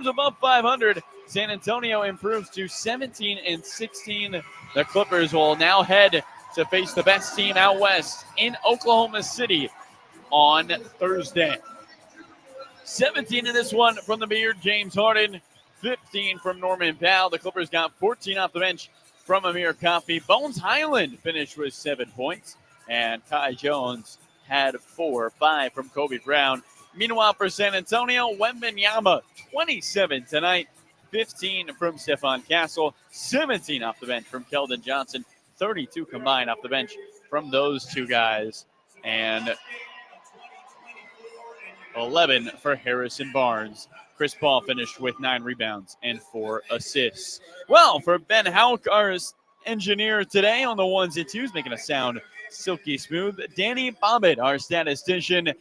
teams above 500. San Antonio improves to 17-16. The Clippers will now head to face the best team out west in Oklahoma City on Thursday. 17 in this one from the Beard, James Harden. 15 from Norman Powell. The Clippers got 14 off the bench from Amir Coffey. Bones Highland finished with 7 points. And Kai Jones had 5 from Kobe Brown. Meanwhile, for San Antonio, Wembanyama, 27 tonight. 15 from Stephon Castle. 17 off the bench from Keldon Johnson. 32 combined off the bench from those two guys. And 11 for Harrison Barnes. Chris Paul finished with 9 rebounds and 4 assists. Well, for Ben Hauk, our engineer today on the ones and twos, making us sound silky smooth. Danny Bobbitt, our statistician.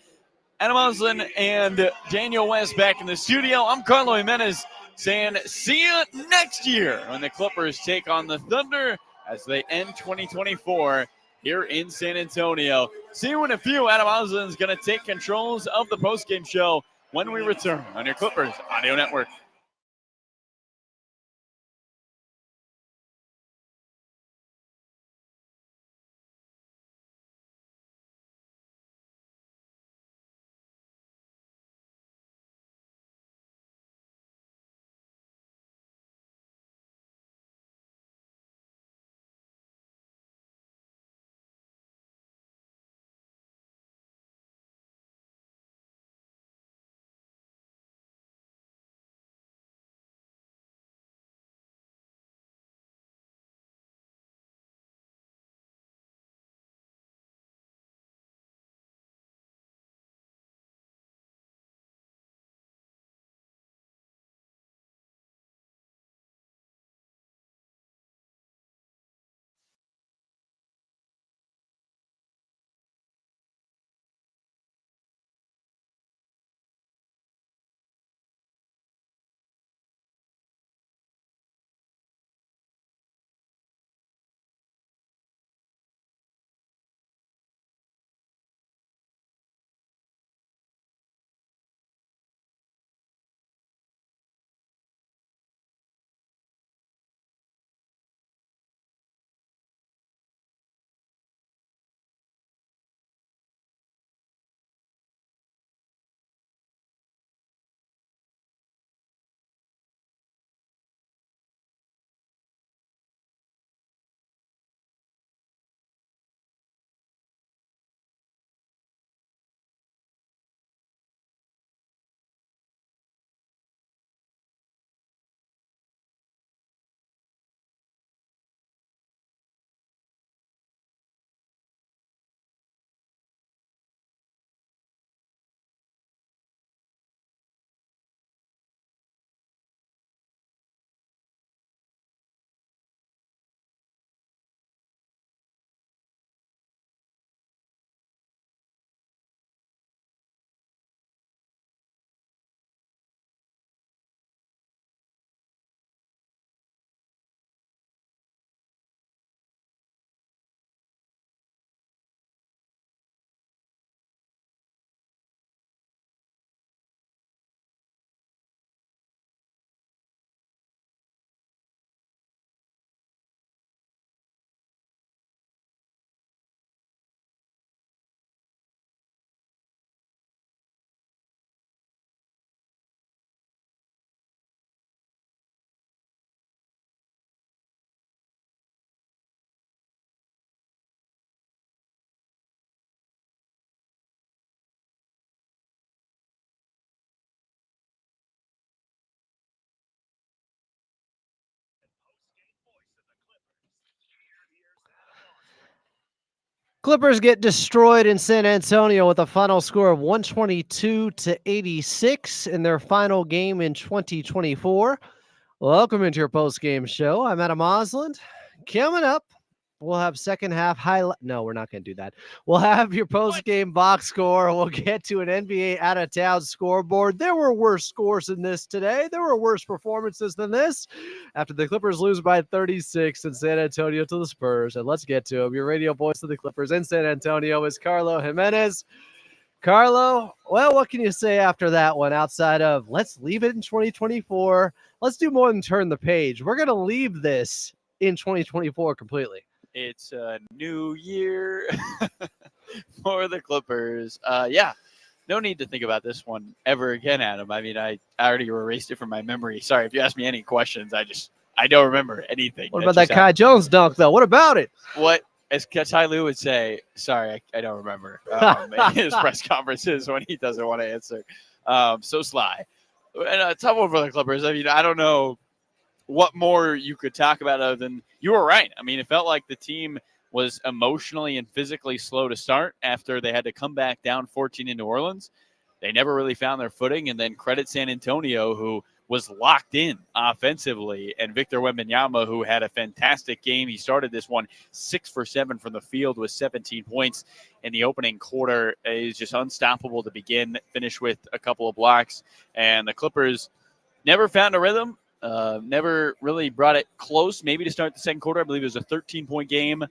Adam Oslin and Daniel West back in the studio. I'm Carlo Jimenez saying see you next year when the Clippers take on the Thunder as they end 2024 here in San Antonio. See you in a few. Adam Oslin is going to take controls of the postgame show when we return on your Clippers Audio Network. Clippers get destroyed in San Antonio with a final score of 122-86 in their final game in 2024. Welcome into your post-game show. I'm Adam Osland. Coming up, we'll have second half highlight. No, we're not going to do that. We'll have your post-game box score. We'll get to an NBA out-of-town scoreboard. There were worse scores than this today. There were worse performances than this after the Clippers lose by 36 in San Antonio to the Spurs. And let's get to them. Your radio voice of the Clippers in San Antonio is Carlo Jimenez. Carlo, well, what can you say after that one outside of let's leave it in 2024? Let's do more than turn the page. We're going to leave this in 2024 completely. It's a new year for the Clippers. Yeah, no need to think about this one ever again, Adam. I mean, I already erased it from my memory. Sorry if you ask me any questions. I don't remember anything. What That about that just Kai happened. Jones dunk, though? What about it? What, as Ty Lue would say, sorry, I don't remember in his press conferences when he doesn't want to answer. So sly. And a tough one for the Clippers. I mean, I don't know what more you could talk about other than you were right. I mean, it felt like the team was emotionally and physically slow to start after they had to come back down 14 in New Orleans. They never really found their footing, and then credit San Antonio, who was locked in offensively, and Victor Wembanyama, who had a fantastic game. He started this one 6 for 7 from the field with 17 points in the opening quarter. Is just unstoppable to begin, finish with a couple of blocks, and the Clippers never found a rhythm. Never really brought it close. Maybe to start the second quarter, I believe it was a 13-point game.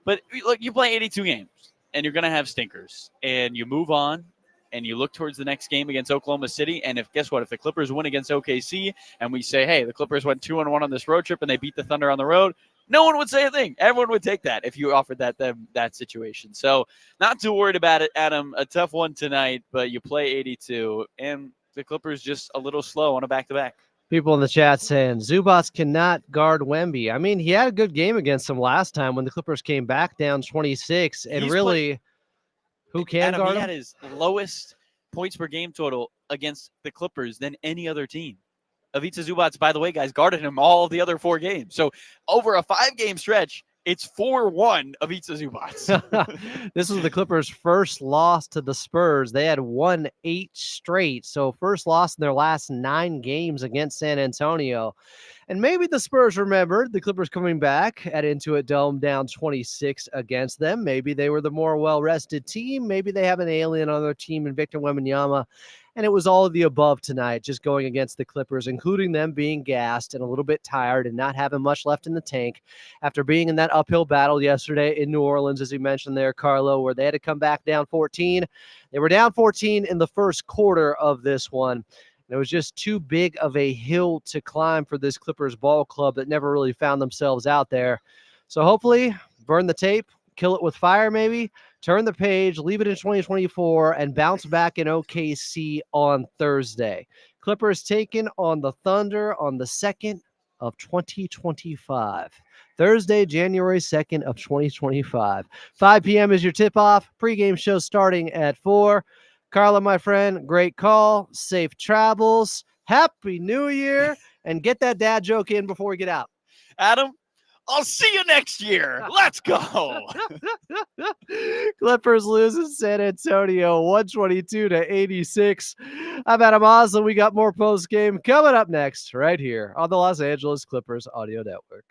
But look, you play 82 games, and you're going to have stinkers, and you move on, and you look towards the next game against Oklahoma City. And guess what? If the Clippers win against OKC, and we say, hey, the Clippers went 2-1 on this road trip, and they beat the Thunder on the road, no one would say a thing. Everyone would take that if you offered that situation. So not too worried about it, Adam. A tough one tonight, but you play 82, and the Clippers just a little slow on a back-to-back. People in the chat saying Zubats cannot guard Wemby. I mean, he had a good game against him last time when the Clippers came back down 26, and who can Adam, he guard had him? his lowest points per game total against the Clippers than any other team. Ivica Zubats, by the way, guys, guarded him all the other 4 games. So over a 5-game stretch, it's 4-1 Ivica Zubats. This was the Clippers' first loss to the Spurs. They had won 8 straight, so first loss in their last 9 games against San Antonio. And maybe the Spurs remembered the Clippers coming back at Intuit Dome down 26 against them. Maybe they were the more well-rested team. Maybe they have an alien on their team in Victor Wembanyama. And it was all of the above tonight, just going against the Clippers, including them being gassed and a little bit tired and not having much left in the tank after being in that uphill battle yesterday in New Orleans, as you mentioned there, Carlo, where they had to come back down 14. They were down 14 in the first quarter of this one. It was just too big of a hill to climb for this Clippers ball club that never really found themselves out there. So hopefully, burn the tape, kill it with fire maybe, turn the page, leave it in 2024, and bounce back in OKC on Thursday. Clippers taken on the Thunder on the 2nd of 2025. Thursday, January 2nd of 2025. 5 p.m. is your tip-off. Pre-game show starting at 4. Carla, my friend, great call. Safe travels. Happy New Year. And get that dad joke in before we get out. Adam, I'll see you next year. Let's go. Clippers loses San Antonio 122-86. I'm Adam Oslin. We got more post game coming up next right here on the Los Angeles Clippers Audio Network.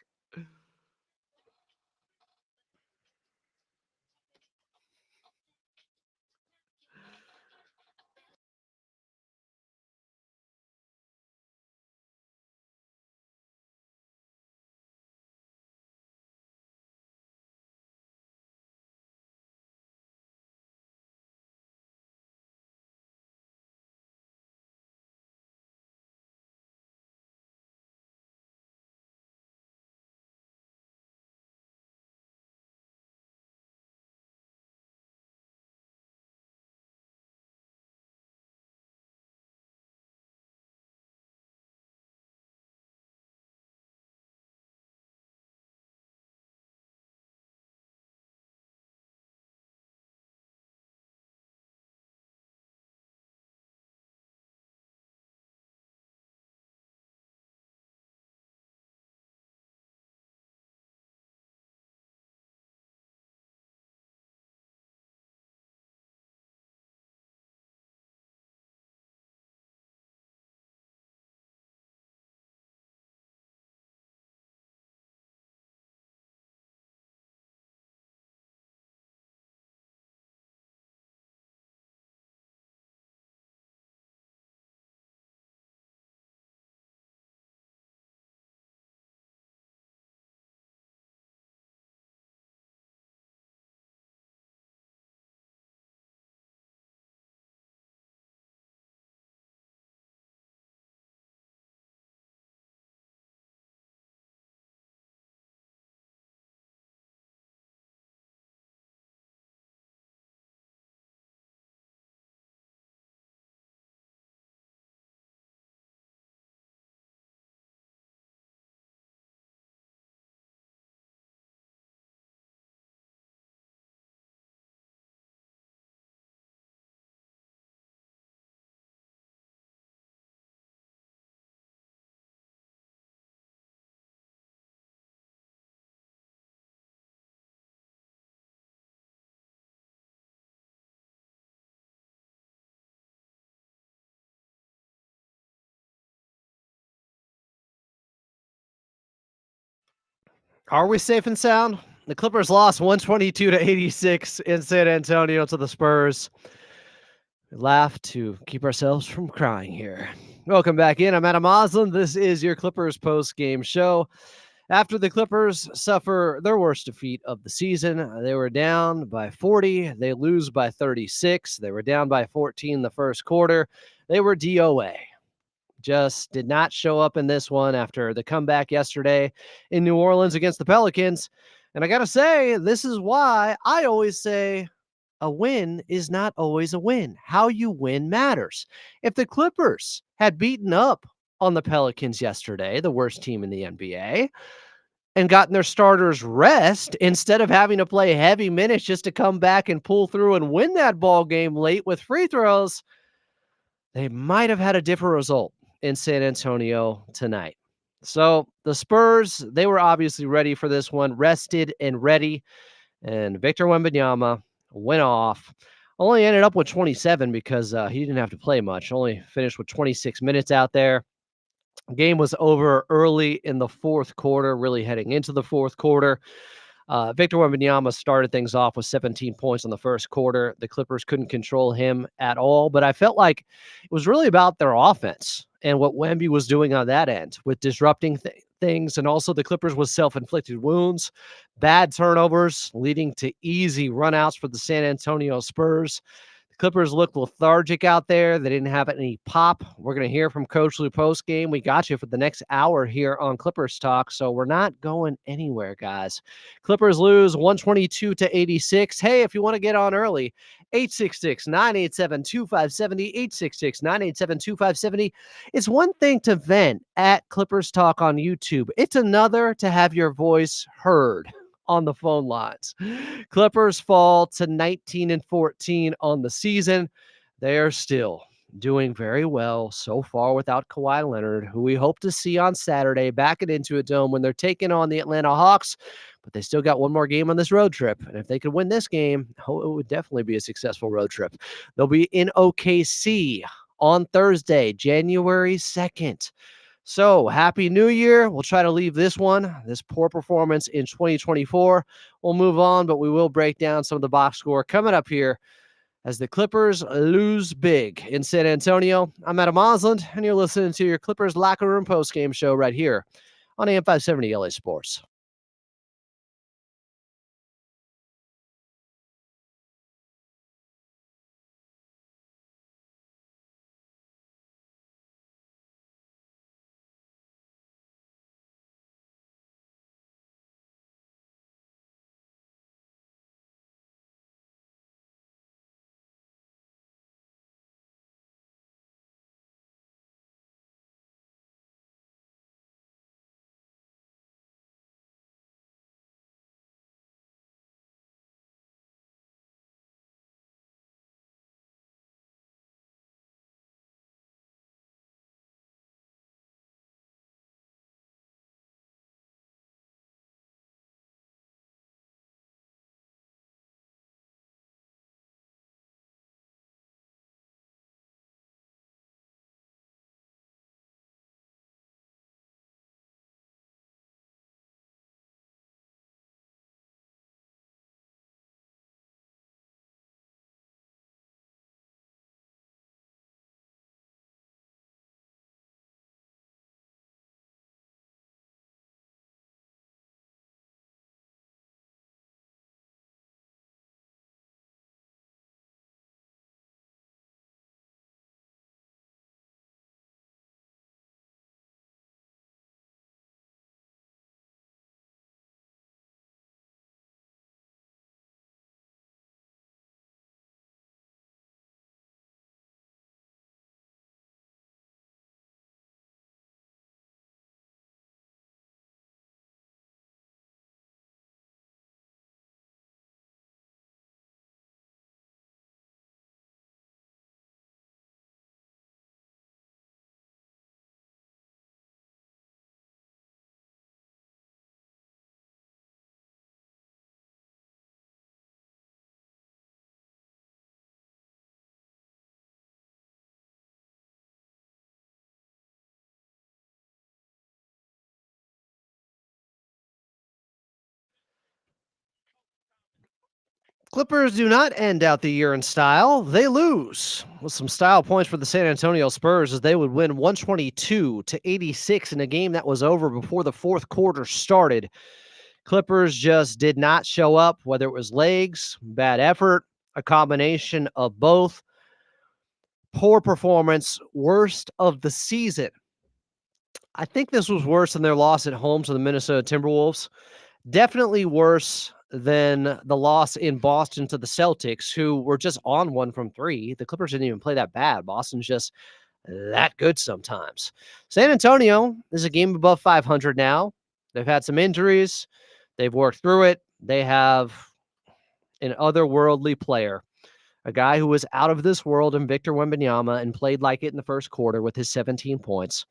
Are we safe and sound? The Clippers lost 122-86 in San Antonio to the Spurs. We laugh to keep ourselves from crying here. Welcome back in. I'm Adam Oslin. This is your Clippers post-game show. After the Clippers suffer their worst defeat of the season, they were down by 40. They lose by 36. They were down by 14 the first quarter. They were DOA. Just did not show up in this one after the comeback yesterday in New Orleans against the Pelicans. And I got to say, this is why I always say a win is not always a win. How you win matters. If the Clippers had beaten up on the Pelicans yesterday, the worst team in the NBA, and gotten their starters rest instead of having to play heavy minutes just to come back and pull through and win that ball game late with free throws, they might have had a different result in San Antonio tonight. So the Spurs, they were obviously ready for this one, rested and ready. And Victor Wembanyama went off. Only ended up with 27 because he didn't have to play much. Only finished with 26 minutes out there. Game was over early in the fourth quarter, really heading into the fourth quarter. Victor Wembanyama started things off with 17 points in the first quarter. The Clippers couldn't control him at all, but I felt like it was really about their offense and what Wemby was doing on that end with disrupting things. And also the Clippers with self-inflicted wounds, bad turnovers leading to easy runouts for the San Antonio Spurs. Clippers looked lethargic out there. They didn't have any pop. We're going to hear from Coach Lou post game. We got you for the next hour here on Clippers Talk, so we're not going anywhere, guys. Clippers lose 122-86. Hey, if you want to get on early, 866-987-2570, 866-987-2570. It's one thing to vent at Clippers Talk on YouTube. It's another to have your voice heard on the phone lines. Clippers fall to 19-14 on the season. They are still doing very well so far without Kawhi Leonard, who we hope to see on Saturday back at Intuit Dome when they're taking on the Atlanta Hawks. But they still got one more game on this road trip. And if they could win this game, it would definitely be a successful road trip. They'll be in OKC on Thursday, January 2nd. So happy New Year. We'll try to leave this poor performance in 2024. We'll move on, but we will break down some of the box score coming up here as the Clippers lose big in San Antonio. I'm Adam Osland, and you're listening to your Clippers Locker Room postgame show right here on AM 570 LA Sports. Clippers do not end out the year in style. They lose with some style points for the San Antonio Spurs as they would win 122-86 in a game that was over before the fourth quarter started. Clippers just did not show up, whether it was legs, bad effort, a combination of both. Poor performance, worst of the season. I think this was worse than their loss at home to the Minnesota Timberwolves. Definitely worse than the loss in Boston to the Celtics, who were just on 1 from 3. The Clippers didn't even play that bad. Boston's just that good sometimes. San Antonio is a game above 500 now. They've had some injuries. They've worked through it. They have an otherworldly player, a guy who was out of this world in Victor Wembanyama and played like it in the first quarter with his 17 points.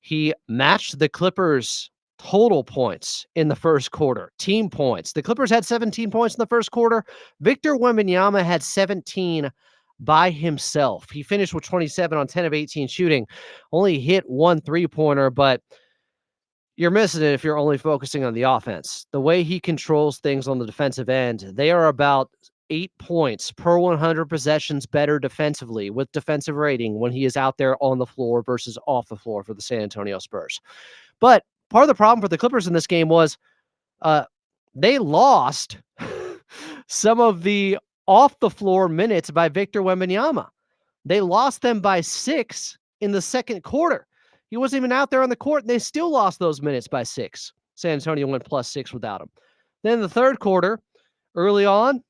He matched the Clippers' total points in the first quarter, team points. The Clippers had 17 points in the first quarter. Victor Wembanyama had 17 by himself. He finished with 27 on 10 of 18 shooting, only hit 1 3-pointer, but you're missing it if you're only focusing on the offense. The way he controls things on the defensive end, they are about 8 points per 100 possessions better defensively with defensive rating when he is out there on the floor versus off the floor for the San Antonio Spurs. But part of the problem for the Clippers in this game was they lost some of the off the floor minutes by Victor Wembanyama. They lost them by 6 in the second quarter. He wasn't even out there on the court, and they still lost those minutes by 6. San Antonio went +6 without him. Then in the third quarter, early on,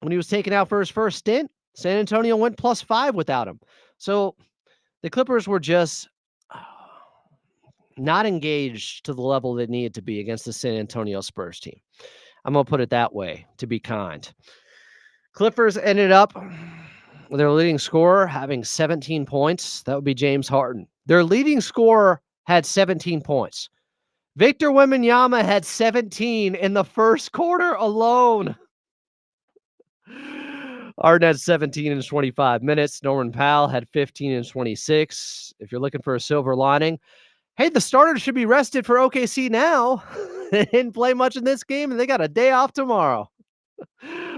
when he was taken out for his first stint, San Antonio went +5 without him. So the Clippers were just not engaged to the level they needed to be against the San Antonio Spurs team. I'm going to put it that way, to be kind. Clippers ended up with their leading scorer having 17 points. That would be James Harden. Their leading scorer had 17 points. Victor Wembanyama had 17 in the first quarter alone. Harden had 17 in 25 minutes. Norman Powell had 15 in 26. If you're looking for a silver lining, hey, the starters should be rested for OKC now. They didn't play much in this game, and they got a day off tomorrow.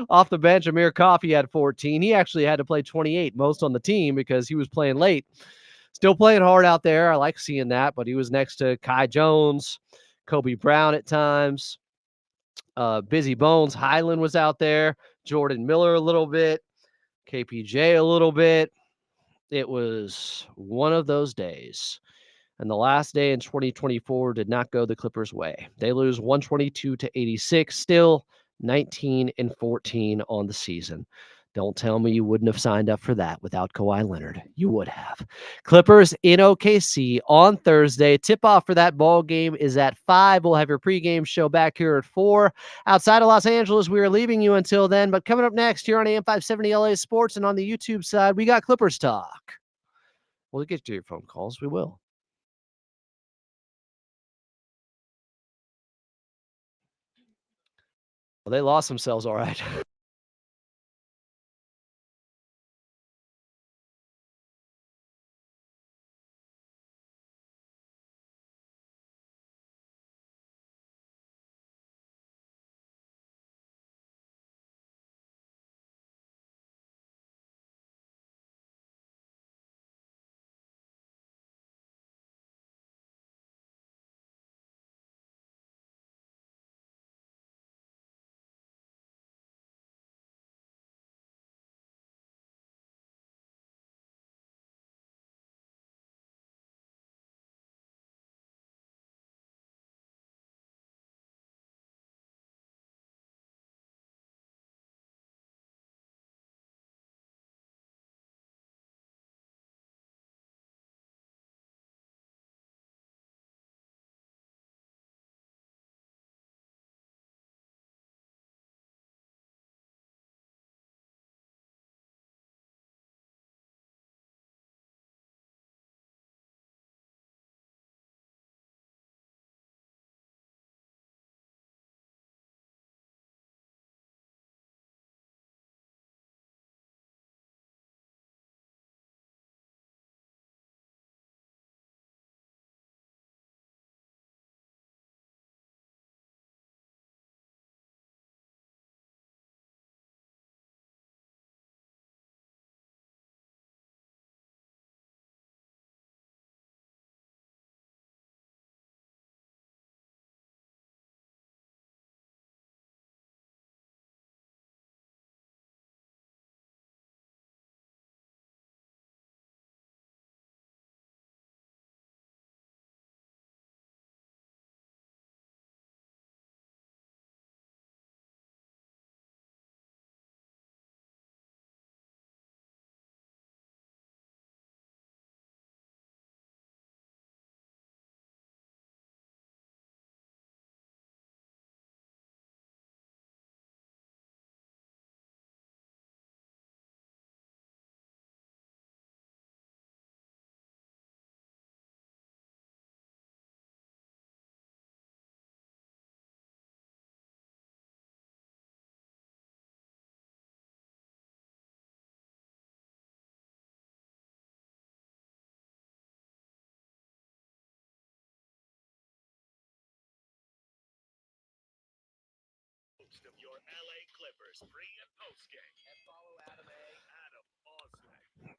Off the bench, Amir Coffey had 14. He actually had to play 28, most on the team because he was playing late. Still playing hard out there. I like seeing that, but he was next to Kai Jones, Kobe Brown at times. Busy Bones Highland was out there. Jordan Miller a little bit. KPJ a little bit. It was one of those days. And the last day in 2024 did not go the Clippers' way. They lose 122-86, still 19-14 on the season. Don't tell me you wouldn't have signed up for that without Kawhi Leonard. You would have. Clippers in OKC on Thursday. Tip-off for that ball game is at 5. We'll have your pregame show back here at 4. Outside of Los Angeles, we are leaving you until then. But coming up next here on AM 570 LA Sports and on the YouTube side, we got Clippers talk. We'll get to your phone calls. We will. Well, they lost themselves all right.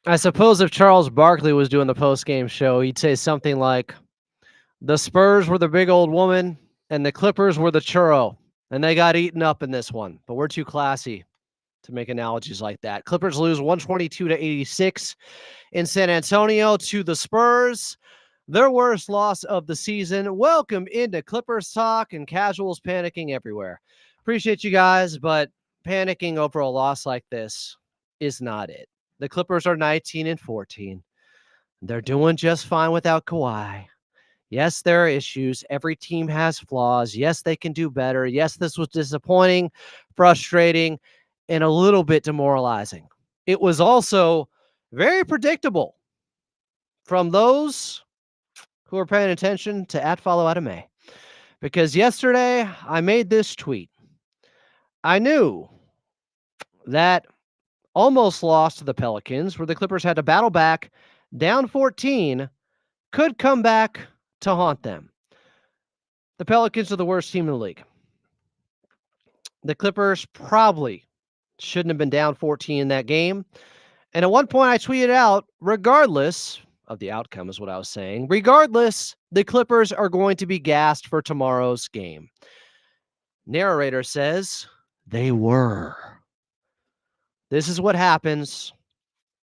I suppose if Charles Barkley was doing the post-game show, he'd say something like, the Spurs were the big old woman and the Clippers were the churro, and they got eaten up in this one. But we're too classy to make analogies like that. Clippers lose 122-86 in San Antonio to the Spurs. Their worst loss of the season. Welcome into Clippers talk and casuals panicking everywhere. Appreciate you guys, but panicking over a loss like this is not it. The Clippers are 19-14. They're doing just fine without Kawhi. Yes, there are issues. Every team has flaws. Yes, they can do better. Yes, this was disappointing, frustrating, and a little bit demoralizing. It was also very predictable from those who are paying attention to @FollowAdame. Because yesterday I made this tweet. I knew that almost loss to the Pelicans, where the Clippers had to battle back, down 14, could come back to haunt them. The Pelicans are the worst team in the league. The Clippers probably shouldn't have been down 14 in that game. And at one point I tweeted out, regardless of the outcome is what I was saying, regardless, the Clippers are going to be gassed for tomorrow's game. Narrator says they were. This is what happens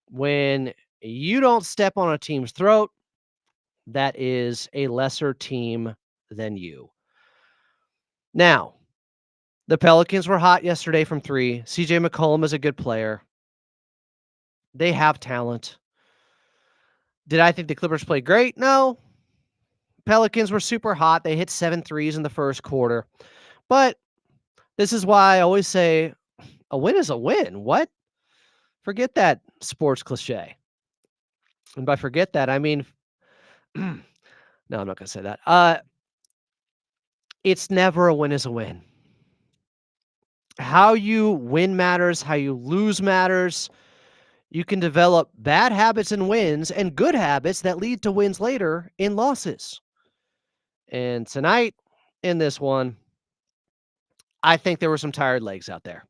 when you don't step on a team's throat that is a lesser team than you. Now, the Pelicans were hot yesterday from 3. CJ McCollum is a good player. They have talent. Did I think the Clippers played great? No. Pelicans were super hot. They hit 7 threes in the first quarter. But this is why I always say a win is a win. What? Forget that sports cliche. And by forget that, I mean, no, I'm not going to say that. It's never a win is a win. How you win matters. How you lose matters. You can develop bad habits and wins and good habits that lead to wins later in losses. And tonight in this one, I think there were some tired legs out there.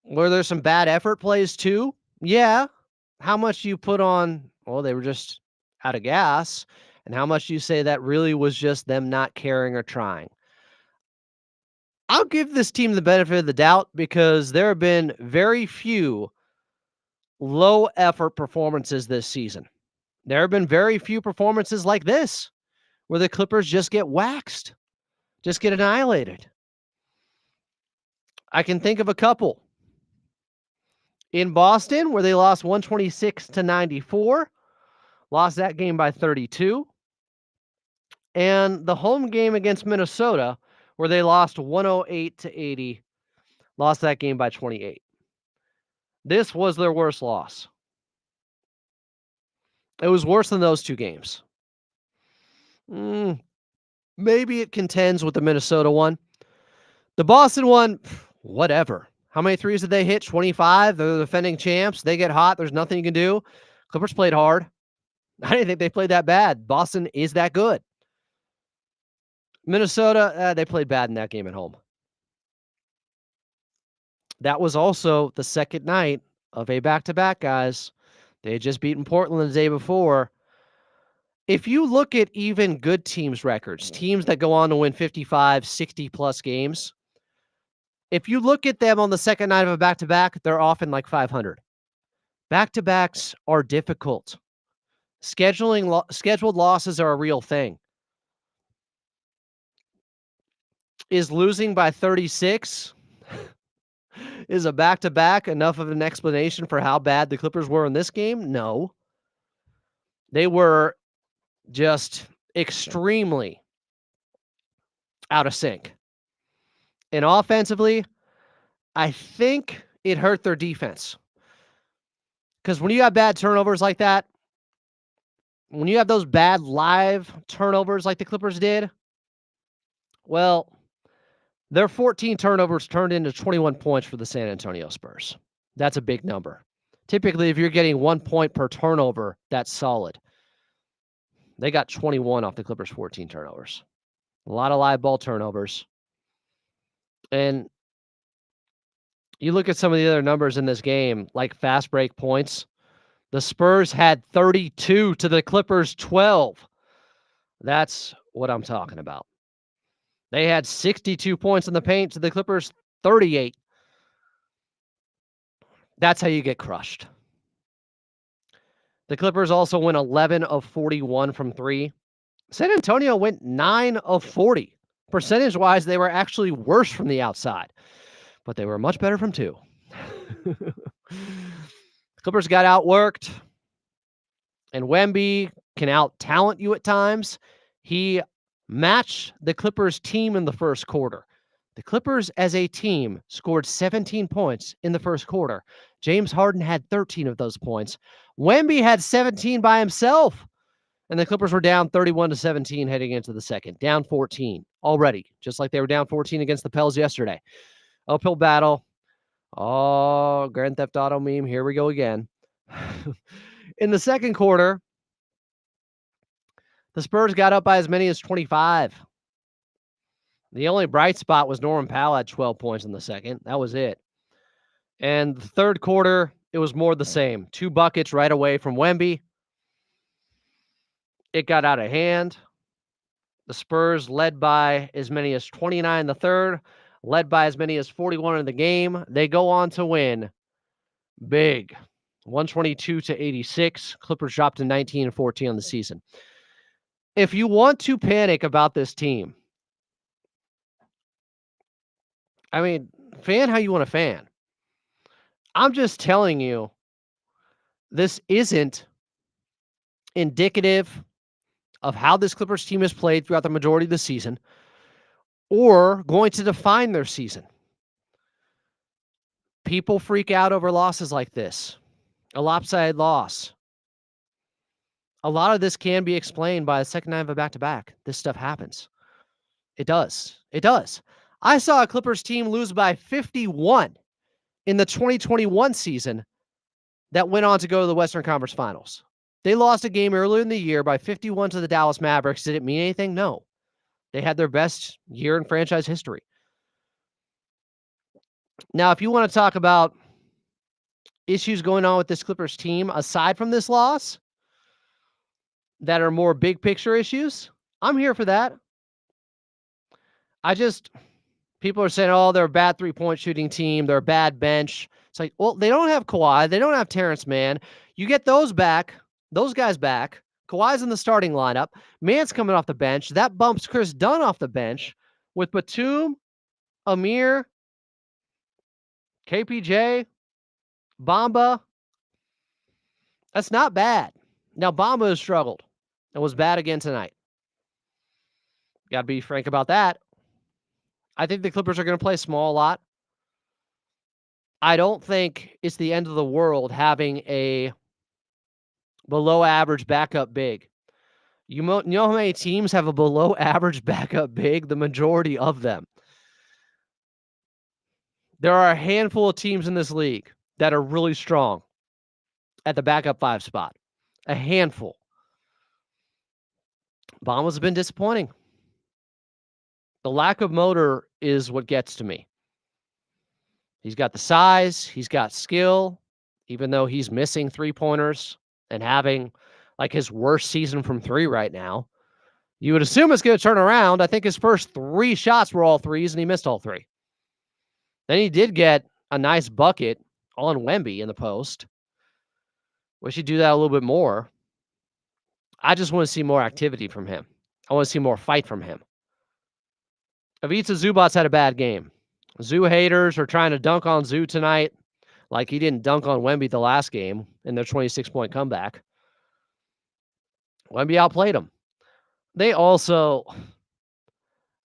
Were there some bad effort plays too? Yeah. How much you put on, well, they were just out of gas, and how much you say that really was just them not caring or trying. I'll give this team the benefit of the doubt because there have been very few low effort performances this season. There have been very few performances like this where the Clippers just get waxed, just get annihilated. I can think of a couple. In Boston, where they lost 126-94, lost that game by 32. And the home game against Minnesota, where they lost 108-80, lost that game by 28. This was their worst loss. It was worse than those two games. Maybe it contends with the Minnesota one. The Boston one, whatever. How many threes did they hit? 25. They're the defending champs. They get hot. There's nothing you can do. Clippers played hard. I didn't think they played that bad. Boston is that good. Minnesota, they played bad in that game at home. That was also the second night of a back-to-back, guys. They had just beaten Portland the day before. If you look at even good teams' records, teams that go on to win 55, 60-plus games, if you look at them on the second night of a back-to-back, they're often like 500. Back-to-backs are difficult. Scheduled losses are a real thing. Is losing by 36 is a back-to-back enough of an explanation for how bad the Clippers were in this game? No. They were just extremely out of sync. And offensively, I think it hurt their defense. Because when you have bad turnovers like that, when you have those bad live turnovers like the Clippers did, well, their 14 turnovers turned into 21 points for the San Antonio Spurs. That's a big number. Typically, if you're getting 1 point per turnover, that's solid. They got 21 off the Clippers' 14 turnovers. A lot of live ball turnovers. And you look at some of the other numbers in this game, like fast break points. The Spurs had 32 to the Clippers 12. That's what I'm talking about. They had 62 points in the paint to the Clippers 38. That's how you get crushed. The Clippers also went 11 of 41 from 3. San Antonio went 9 of 40. Percentage-wise, they were actually worse from the outside, but they were much better from 2. Clippers got outworked, and Wemby can out-talent you at times. He matched the Clippers team in the first quarter. The Clippers as a team scored 17 points in the first quarter. James Harden had 13 of those points. Wemby had 17 by himself. And the Clippers were down 31-17 heading into the second. Down 14 already, just like they were down 14 against the Pels yesterday. Uphill battle. Oh, Grand Theft Auto meme. Here we go again. In the second quarter, the Spurs got up by as many as 25. The only bright spot was Norman Powell at 12 points in the second. That was it. And the third quarter, it was more the same. 2 buckets right away from Wemby. It got out of hand. The Spurs led by as many as 29 in the third, led by as many as 41 in the game. They go on to win big, 122-86. Clippers dropped to 19-14 on the season. If you want to panic about this team, I mean, fan how you want to fan. I'm just telling you, this isn't indicative of how this Clippers team has played throughout the majority of the season or going to define their season. People freak out over losses like this. A lopsided loss. A lot of this can be explained by the second night of a back-to-back. This stuff happens. It does. It does. I saw a Clippers team lose by 51 in the 2021 season that went on to go to the Western Conference Finals. They lost a game earlier in the year by 51 to the Dallas Mavericks. Did it mean anything? No. They had their best year in franchise history. Now, if you want to talk about issues going on with this Clippers team, aside from this loss, that are more big picture issues, I'm here for that. People are saying, oh, they're a bad 3-point shooting team. They're a bad bench. It's like, well, they don't have Kawhi. They don't have Terrence Mann. You get those guys back. Kawhi's in the starting lineup. Mann's coming off the bench. That bumps Chris Dunn off the bench with Batum, Amir, KPJ, Bamba. That's not bad. Now, Bamba has struggled and was bad again tonight. Got to be frank about that. I think the Clippers are going to play small a lot. I don't think it's the end of the world having a below average backup big. You know how many teams have a below average backup big? The majority of them. There are a handful of teams in this league that are really strong at the backup 5 spot. A handful. Bama's been disappointing. The lack of motor is what gets to me. He's got the size. He's got skill, even though he's missing 3-pointers and having like his worst season from 3 right now. You would assume it's going to turn around. I think his first 3 shots were all threes, and he missed all 3. Then he did get a nice bucket on Wemby in the post. Wish he'd do that a little bit more. I just want to see more activity from him. I want to see more fight from him. Ivica Zubac's had a bad game. Zoo haters are trying to dunk on Zoo tonight like he didn't dunk on Wemby the last game in their 26-point comeback. Wemby outplayed him.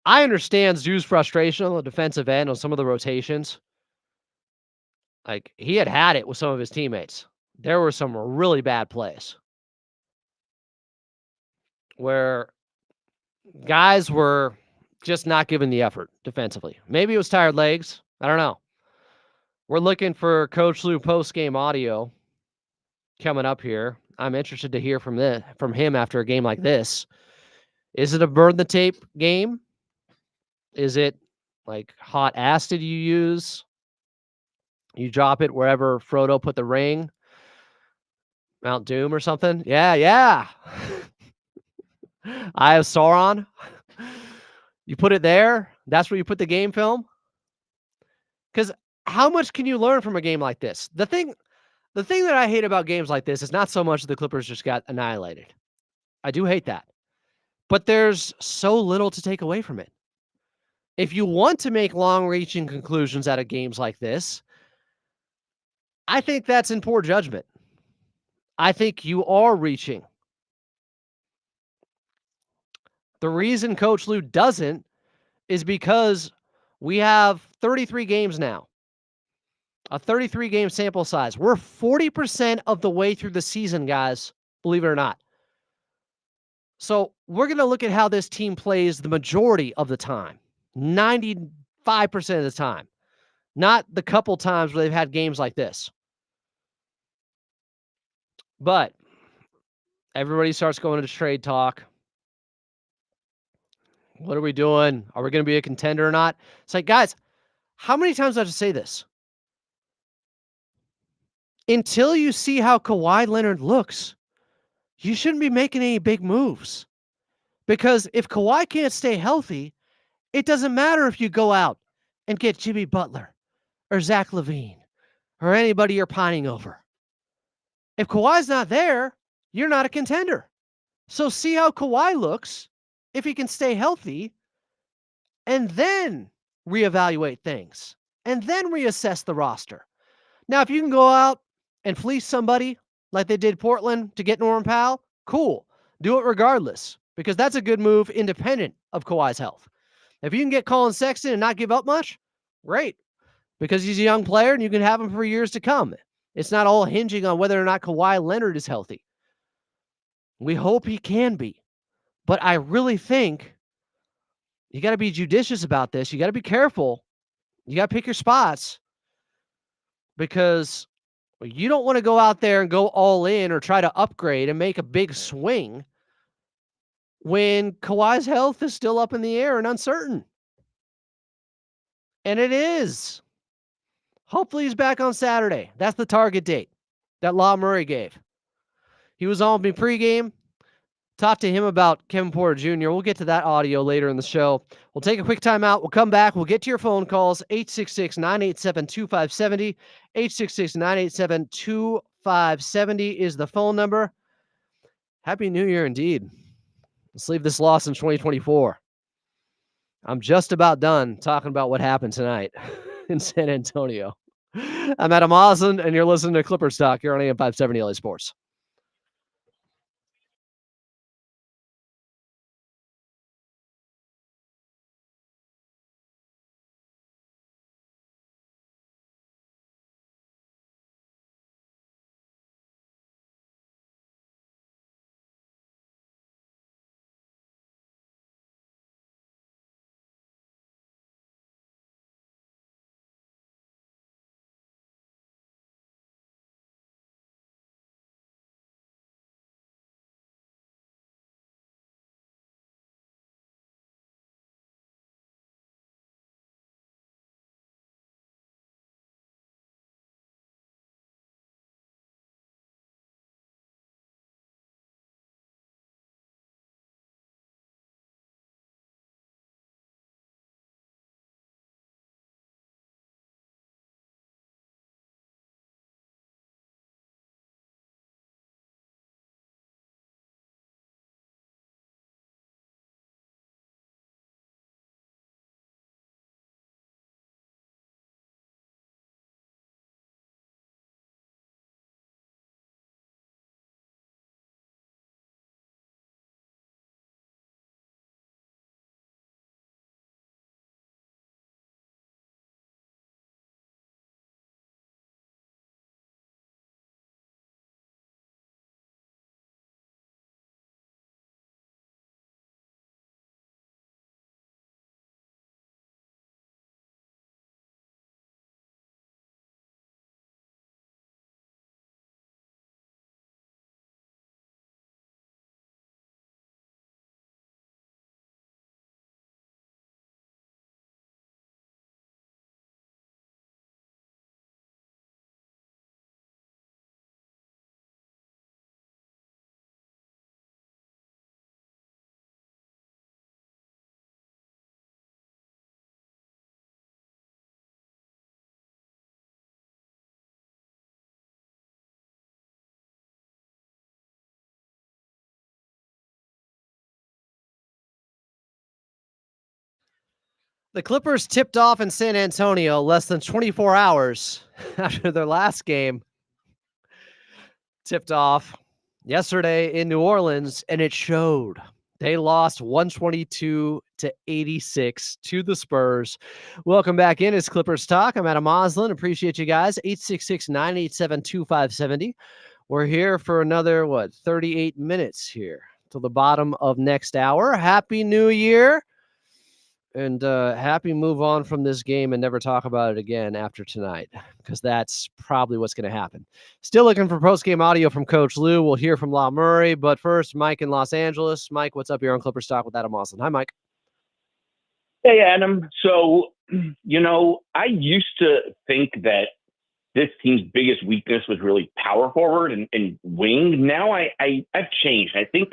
I understand Zoo's frustration on the defensive end on some of the rotations. Like, he had it with some of his teammates. There were some really bad plays where guys were just not giving the effort defensively. Maybe it was tired legs. I don't know. We're looking for Coach Lou post-game audio coming up here. I'm interested to hear from him after a game like this. Is it a burn the tape game? Is it like hot acid you use. You drop it wherever Frodo put the ring, Mount Doom or something. Yeah, yeah. Eye of Sauron. You put it there. That's where you put the game film. Because how much can you learn from a game like this? The thing that I hate about games like this is not so much that the Clippers just got annihilated. I do hate that. But there's so little to take away from it. If you want to make long-reaching conclusions out of games like this, I think that's in poor judgment. I think you are reaching. The reason Coach Lue doesn't is because we have 33 games now, a 33 game sample size. We're 40% of the way through the season, guys, believe it or not. So we're going to look at how this team plays the majority of the time, 95% of the time, not the couple times where they've had games like this. But everybody starts going into trade talk. What are we doing? Are we going to be a contender or not? It's like, guys, how many times do I have to say this? Until you see how Kawhi Leonard looks, you shouldn't be making any big moves. Because if Kawhi can't stay healthy, it doesn't matter if you go out and get Jimmy Butler or Zach LaVine or anybody you're pining over. If Kawhi's not there, you're not a contender. So see how Kawhi looks, if he can stay healthy, and then reevaluate things, and then reassess the roster. Now, if you can go out and fleece somebody like they did Portland to get Norman Powell, cool. Do it regardless, because that's a good move independent of Kawhi's health. If you can get Colin Sexton and not give up much, great, because he's a young player and you can have him for years to come. It's not all hinging on whether or not Kawhi Leonard is healthy. We hope he can be, but I really think you got to be judicious about this. You got to be careful. You got to pick your spots, because you don't want to go out there and go all in or try to upgrade and make a big swing when Kawhi's health is still up in the air and uncertain. And it is. Hopefully he's back on Saturday. That's the target date that Law Murray gave. He was on me pregame. Talked to him about Kevin Porter Jr. We'll get to that audio later in the show. We'll take a quick timeout. We'll come back. We'll get to your phone calls. 866-987-2570. 866-987-2570 is the phone number. Happy New Year indeed. Let's leave this loss in 2024. I'm just about done talking about what happened tonight in San Antonio. I'm Adam Osland, and you're listening to Clippers Talk here on AM 570 LA Sports. The Clippers tipped off in San Antonio less than 24 hours after their last game tipped off yesterday in New Orleans, and it showed. They lost 122-86 to the Spurs. Welcome back in. It's Clippers Talk. I'm Adam Moslin. Appreciate you guys. 866-987-2570. We're here for another, 38 minutes here till the bottom of next hour. Happy New Year. And happy move on from this game and never talk about it again after tonight, because that's probably what's going to happen. Still looking for post-game audio from Coach Lou. We'll hear from La Murray, but first, Mike in Los Angeles. Mike, what's up here on Clippers Talk with Adam Moslin? Hi, Mike. Hey, Adam. So, I used to think that this team's biggest weakness was really power forward and wing. Now I've changed. I think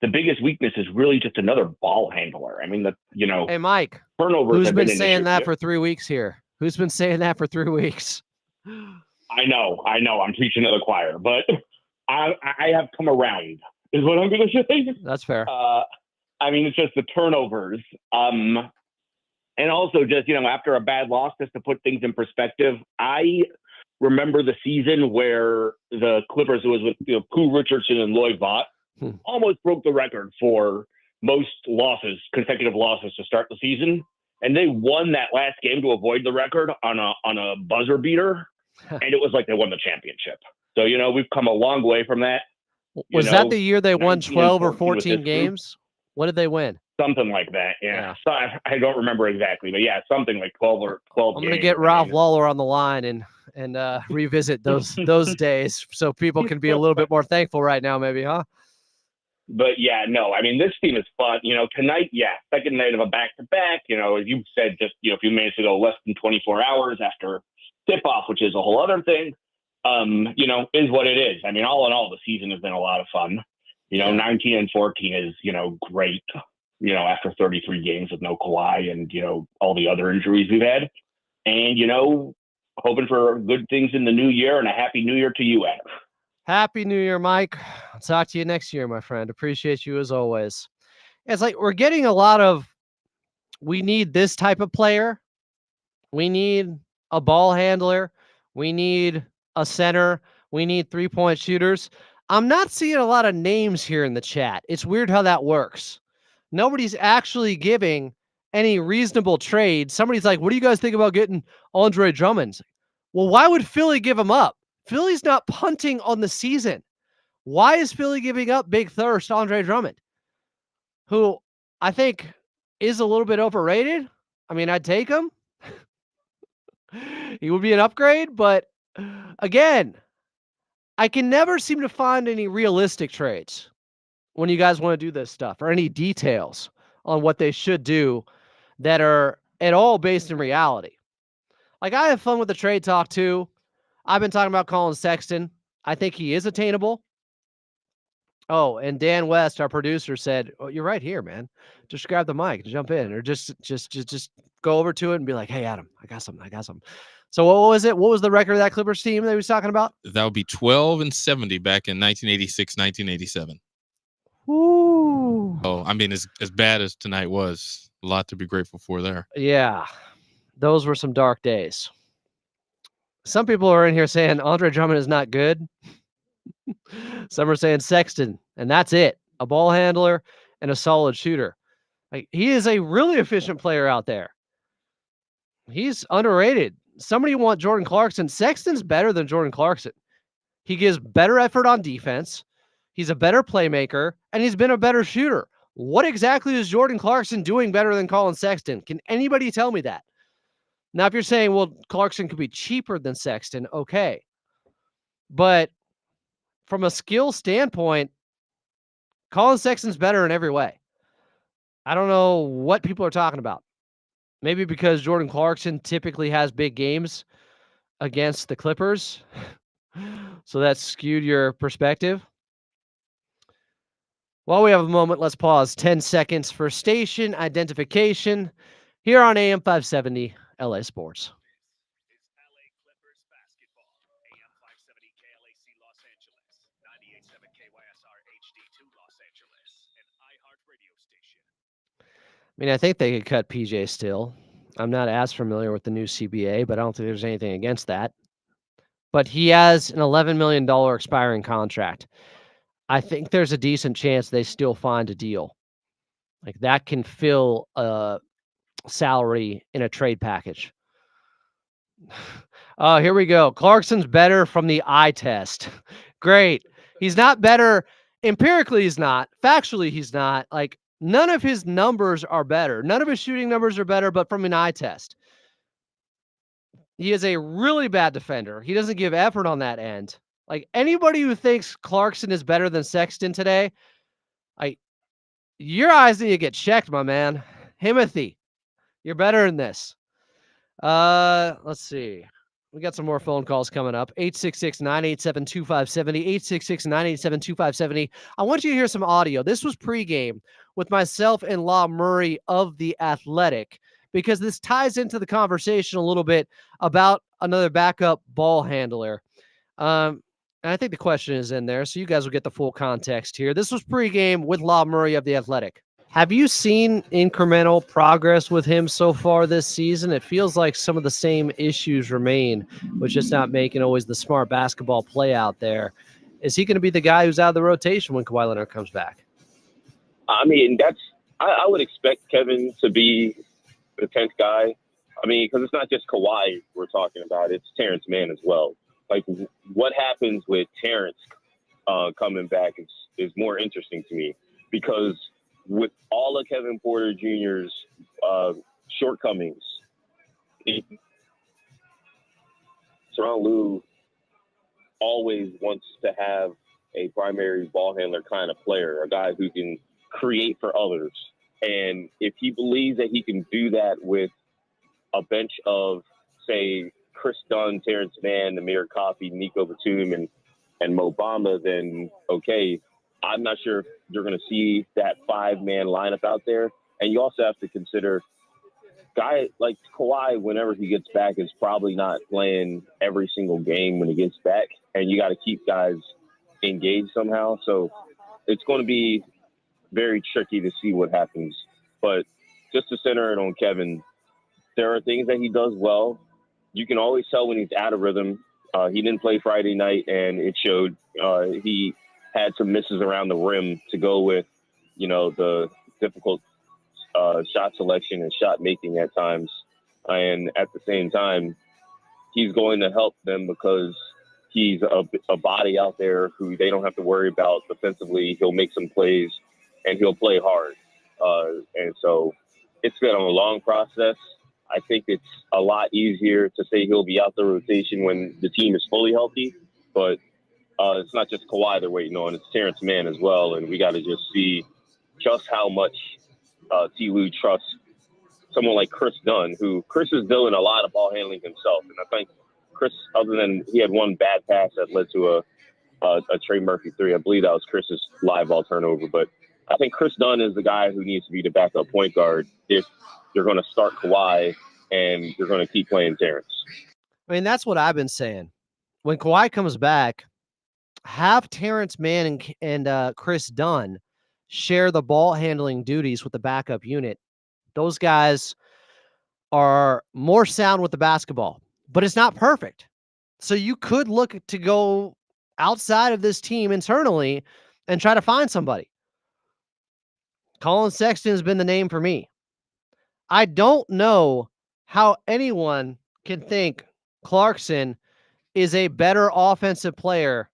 the biggest weakness is really just another ball handler. I mean, Hey, Mike, turnovers. Who's been saying that for 3 weeks here? Who's been saying that for 3 weeks? I know. I'm preaching to the choir, but I have come around, is what I'm going to say. That's fair. I mean, it's just the turnovers. And also just, after a bad loss, just to put things in perspective, I remember the season where the Clippers, it was with Pooh Richardson and Lloyd Vaught, almost broke the record for most consecutive losses to start the season. And they won that last game to avoid the record on a buzzer beater. And it was like they won the championship. So, we've come a long way from that. Was that the year they won 12 or 14 games? What did they win? Something like that, yeah. So I don't remember exactly, but yeah, something like 12 or 12 I'm going to get Ralph Lawler on the line and revisit those days so people can be a little bit more thankful right now, maybe, huh? But yeah, no, I mean, this team is fun. Tonight, second night of a back-to-back, as you said just a few minutes ago, less than 24 hours after tip-off, which is a whole other thing, is what it is. I mean, all in all, the season has been a lot of fun. 19-14 is, great, after 33 games with no Kawhi and, all the other injuries we've had. And, hoping for good things in the new year, and a happy new year to you, Adam. Happy New Year, Mike. I'll talk to you next year, my friend. Appreciate you as always. It's like we're getting a lot of, we need this type of player. We need a ball handler. We need a center. We need three-point shooters. I'm not seeing a lot of names here in the chat. It's weird how that works. Nobody's actually giving any reasonable trade. Somebody's like, what do you guys think about getting Andre Drummond? Well, why would Philly give him up? Philly's not punting on the season. Why is Philly giving up big thirst Andre Drummond, who I think is a little bit overrated? I mean, I'd take him. He would be an upgrade, but again, I can never seem to find any realistic trades when you guys want to do this stuff, or any details on what they should do that are at all based in reality. Like, I have fun with the trade talk too. I've been talking about Colin Sexton. I think he is attainable. Oh, and Dan West, our producer, said, "Oh, you're right here, man. Just grab the mic and jump in, or just go over to it and be like, hey, Adam, I got something. So what was it? What was the record of that Clippers team that he was talking about? That would be 12-70 back in 1986, 1987. Ooh. Oh, I mean, as bad as tonight was, a lot to be grateful for there. Yeah, those were some dark days. Some people are in here saying Andre Drummond is not good. Some are saying Sexton, and that's it. A ball handler and a solid shooter. Like, he is a really efficient player out there. He's underrated. Somebody want Jordan Clarkson. Sexton's better than Jordan Clarkson. He gives better effort on defense. He's a better playmaker, and he's been a better shooter. What exactly is Jordan Clarkson doing better than Colin Sexton? Can anybody tell me that? Now, if you're saying, well, Clarkson could be cheaper than Sexton, okay. But from a skill standpoint, Colin Sexton's better in every way. I don't know what people are talking about. Maybe because Jordan Clarkson typically has big games against the Clippers. So that's skewed your perspective. While we have a moment, let's pause 10 seconds for station identification here on AM 570 LA Sports. LA Clippers basketball. AM 570 KLAC Los Angeles, 98.7 KYSR HD2 Los Angeles, and iHeart radio station. I mean, I think they could cut PJ still. I'm not as familiar with the new CBA, but I don't think there's anything against that. But he has an $11 million expiring contract. I think there's a decent chance they still find a deal. Like that can fill a salary in a trade package. Here we go. Clarkson's better from the eye test. Great. He's not better empirically. He's not factually. He's not. Like none of his numbers are better. None of his shooting numbers are better, but from an eye test, he is a really bad defender. He doesn't give effort on that end. Like anybody who thinks Clarkson is better than Sexton today, your eyes need to get checked, my man. Himothy, you're better than this. Let's see. We got some more phone calls coming up. 866-987-2570, 866-987-2570. I want you to hear some audio. This was pregame with myself and Law Murray of The Athletic, because this ties into the conversation a little bit about another backup ball handler. And I think the question is in there, so you guys will get the full context here. This was pregame with Law Murray of The Athletic. Have you seen incremental progress with him so far this season? It feels like some of the same issues remain, with just not making always the smart basketball play out there. Is he going to be the guy who's out of the rotation when Kawhi Leonard comes back? I mean, I would expect Kevin to be the 10th guy. I mean, because it's not just Kawhi we're talking about. It's Terrence Mann as well. Like, what happens with Terrence coming back is more interesting to me, because with all of Kevin Porter Jr.'s shortcomings, Tyronn Lue always wants to have a primary ball handler kind of player, a guy who can create for others. And if he believes that he can do that with a bench of, say, Chris Dunn, Terrence Mann, Amir Coffey, Nico Batum, and Mo Bamba, then okay, I'm not sure if you're going to see that 5-man lineup out there. And you also have to consider guy like Kawhi, whenever he gets back, is probably not playing every single game when he gets back. And you got to keep guys engaged somehow. So it's going to be very tricky to see what happens. But just to center it on Kevin, there are things that he does well. You can always tell when he's out of rhythm. He didn't play Friday night, and it showed. He had some misses around the rim to go with, the difficult shot selection and shot making at times. And at the same time, he's going to help them because he's a body out there who they don't have to worry about defensively. He'll make some plays, and he'll play hard. And so it's been a long process. I think it's a lot easier to say he'll be out the rotation when the team is fully healthy, but it's not just Kawhi they're waiting on. It's Terrence Mann as well, and we got to just see just how much T. Lue trusts someone like Chris Dunn, who Chris is doing a lot of ball handling himself. And I think Chris, other than he had one bad pass that led to a Trey Murphy 3, I believe that was Chris's live ball turnover. But I think Chris Dunn is the guy who needs to be the backup point guard if you're going to start Kawhi and you're going to keep playing Terrence. I mean, that's what I've been saying. When Kawhi comes back, have Terrence Mann and Chris Dunn share the ball handling duties with the backup unit. Those guys are more sound with the basketball, but it's not perfect. So you could look to go outside of this team internally and try to find somebody. Colin Sexton has been the name for me. I don't know how anyone can think Clarkson is a better offensive player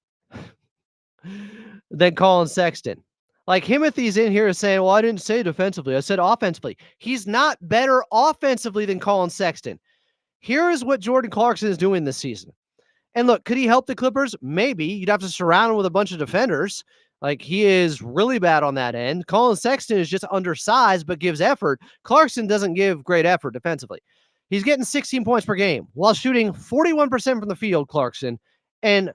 than Colin Sexton. Like Himothy's in here saying, well, I didn't say defensively. I said offensively. He's not better offensively than Colin Sexton. Here is what Jordan Clarkson is doing this season. And look, could he help the Clippers? Maybe. You'd have to surround him with a bunch of defenders. Like, he is really bad on that end. Colin Sexton is just undersized, but gives effort. Clarkson doesn't give great effort defensively. He's getting 16 points per game while shooting 41% from the field, Clarkson, and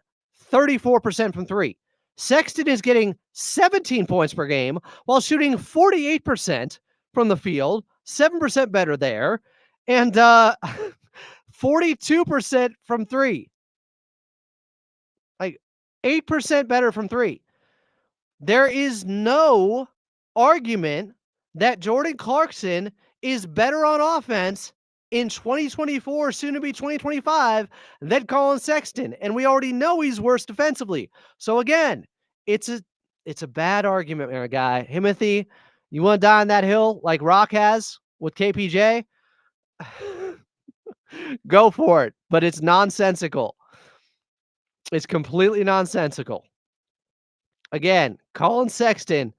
34% from three. Sexton is getting 17 points per game while shooting 48% from the field, 7% better there, and 42% from three. Like 8% better from three. There is no argument that Jordan Clarkson is better on offense in 2024, soon to be 2025, than Colin Sexton. And we already know he's worse defensively. So again, it's a bad argument, my guy. Himothy, you want to die on that hill like Rock has with KPJ? Go for it. But it's nonsensical. It's completely nonsensical. Again, Colin Sexton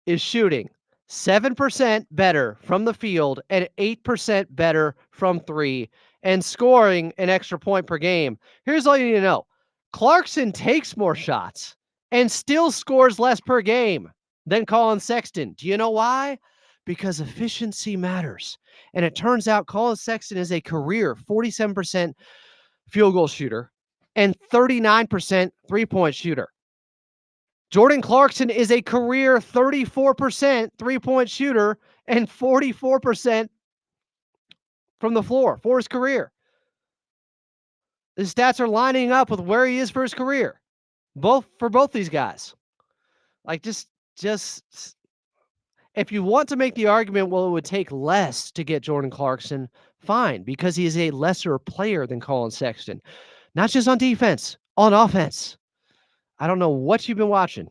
is shooting 7% better from the field and 8% better from three and scoring an extra point per game. Here's all you need to know. Clarkson takes more shots and still scores less per game than Colin Sexton. Do you know why? Because efficiency matters. And it turns out Colin Sexton is a career 47% field goal shooter and 39% three-point shooter. Jordan Clarkson is a career 34% three-point shooter and 44% from the floor for his career. His stats are lining up with where he is for his career. Both these guys. Like just if you want to make the argument, well, it would take less to get Jordan Clarkson, fine, because he is a lesser player than Colin Sexton. Not just on defense, on offense. I don't know what you've been watching.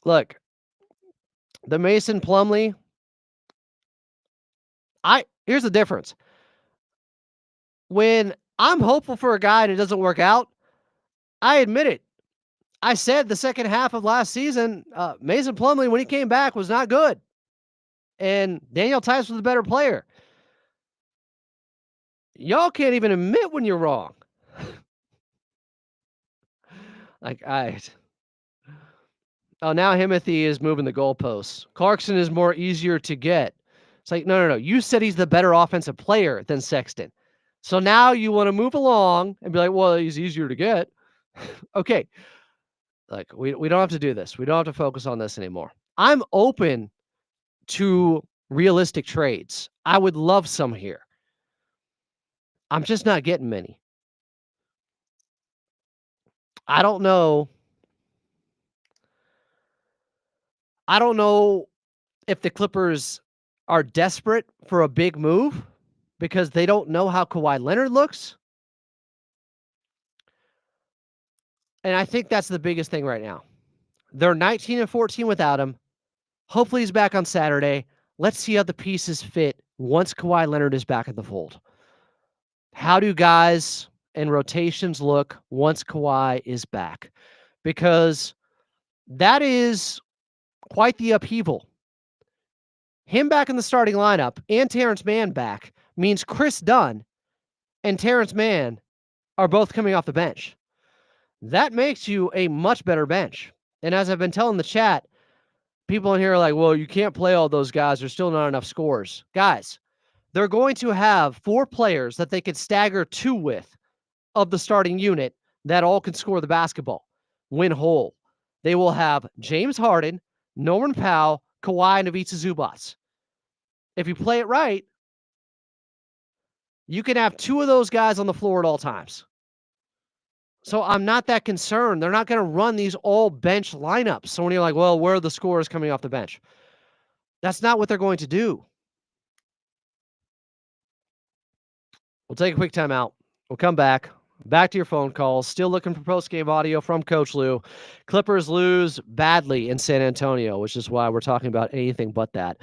Look, the Mason Plumlee, here's the difference. When I'm hopeful for a guy and it doesn't work out, I admit it. I said the second half of last season, Mason Plumlee, when he came back, was not good. And Daniel Tice was the better player. Y'all can't even admit when you're wrong. Now Himothy is moving the goalposts. Clarkson is more easier to get. It's like, no. You said he's the better offensive player than Sexton. So now you want to move along and be like, well, he's easier to get. Okay. Like, we don't have to do this. We don't have to focus on this anymore. I'm open to realistic trades. I would love some here. I'm just not getting many. I don't know if the Clippers are desperate for a big move because they don't know how Kawhi Leonard looks. And I think that's the biggest thing right now. They're 19-14 without him. Hopefully he's back on Saturday. Let's see how the pieces fit once Kawhi Leonard is back in the fold. How do guys and rotations look once Kawhi is back? Because that is quite the upheaval. Him back in the starting lineup and Terrence Mann back means Chris Dunn and Terrence Mann are both coming off the bench. That makes you a much better bench. And as I've been telling the chat, people in here are like, well, you can't play all those guys. There's still not enough scores. Guys, they're going to have 4 players that they could stagger 2 with of the starting unit that all can score the basketball, win whole. They will have James Harden, Norman Powell, Kawhi, and Ivica Zubac. If you play it right, you can have 2 of those guys on the floor at all times. So I'm not that concerned. They're not going to run these all bench lineups. So when you're like, well, where are the scores coming off the bench? That's not what they're going to do. We'll take a quick timeout. We'll come back. Back to your phone calls. Still looking for post-game audio from Coach Lou. Clippers lose badly in San Antonio, which is why we're talking about anything but that.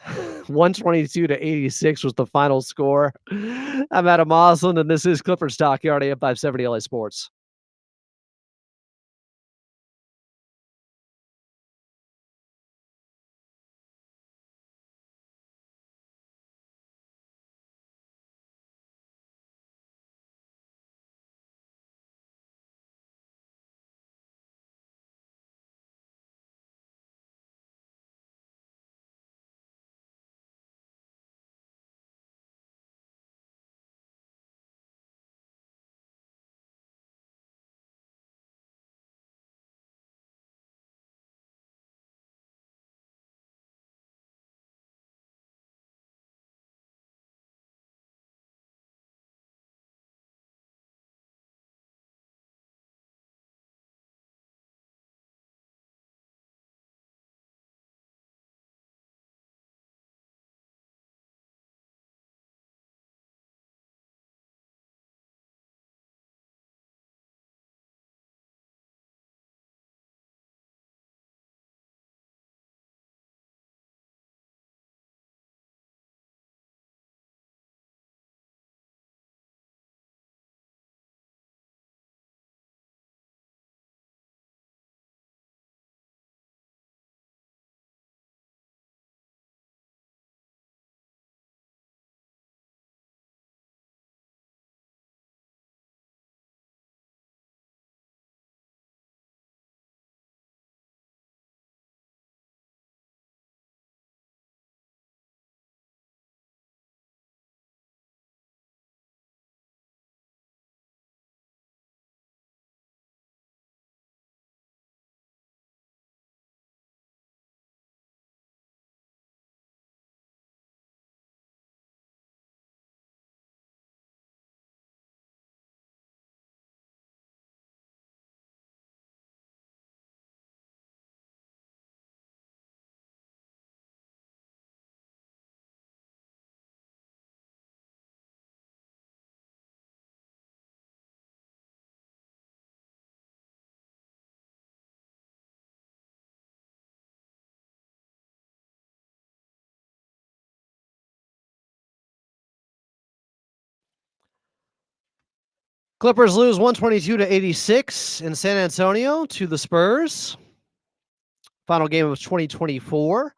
122-86 was the final score. I'm Adam Moslin, and this is Clippers Talk here on AM 570 LA Sports. Clippers lose 122-86 in San Antonio to the Spurs. Final game of 2024.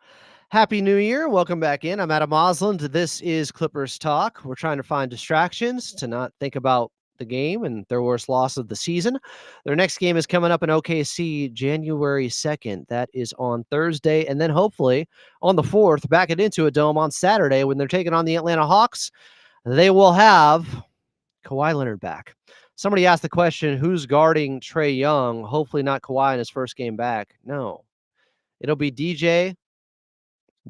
Happy New Year. Welcome back in. I'm Adam Osland. This is Clippers Talk. We're trying to find distractions to not think about the game and their worst loss of the season. Their next game is coming up in OKC January 2nd. That is on Thursday. And then hopefully on the 4th, back it into a dome on Saturday when they're taking on the Atlanta Hawks. They will have Kawhi Leonard back. Somebody asked the question, who's guarding Trae Young? Hopefully not Kawhi in his first game back. No. It'll be DJ,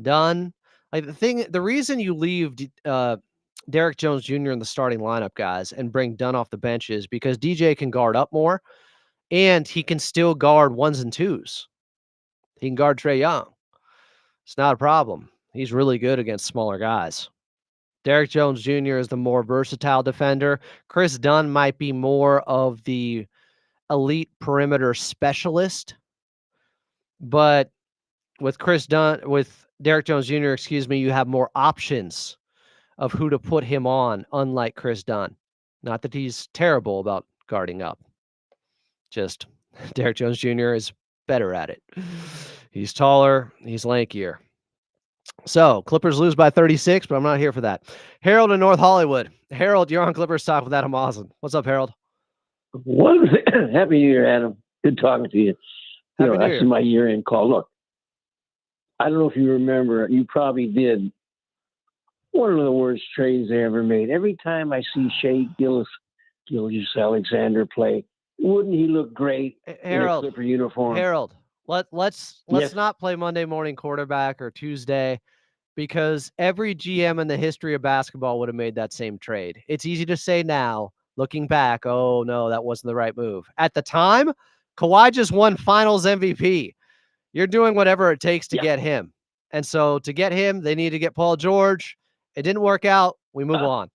Dunn. Like the reason you leave Derek Jones Jr. in the starting lineup, guys, and bring Dunn off the bench is because DJ can guard up more, and he can still guard ones and twos. He can guard Trae Young. It's not a problem. He's really good against smaller guys. Derek Jones Jr. is the more versatile defender. Chris Dunn might be more of the elite perimeter specialist, but with Derek Jones Jr., you have more options of who to put him on, unlike Chris Dunn. Not that he's terrible about guarding up. Just Derek Jones Jr. is better at it. He's taller. He's lankier. So Clippers lose by 36, but I'm not here for that. Harold in North Hollywood. Harold, you're on Clippers Talk with Adam Osland. What's up, Harold? Happy New Year, Adam. Good talking to you. This is my year-end call. Look, I don't know if you remember. You probably did. One of the worst trades they ever made. Every time I see Shea Gilgeous-Alexander play, wouldn't he look great Harold, in a Clipper uniform? Harold, let's not play Monday morning quarterback or Tuesday, because every GM in the history of basketball would have made that same trade. It's easy to say now, looking back, oh no, that wasn't the right move. At the time, Kawhi just won Finals MVP. You're doing whatever it takes to get him. And so to get him, they need to get Paul George. It didn't work out. We move on.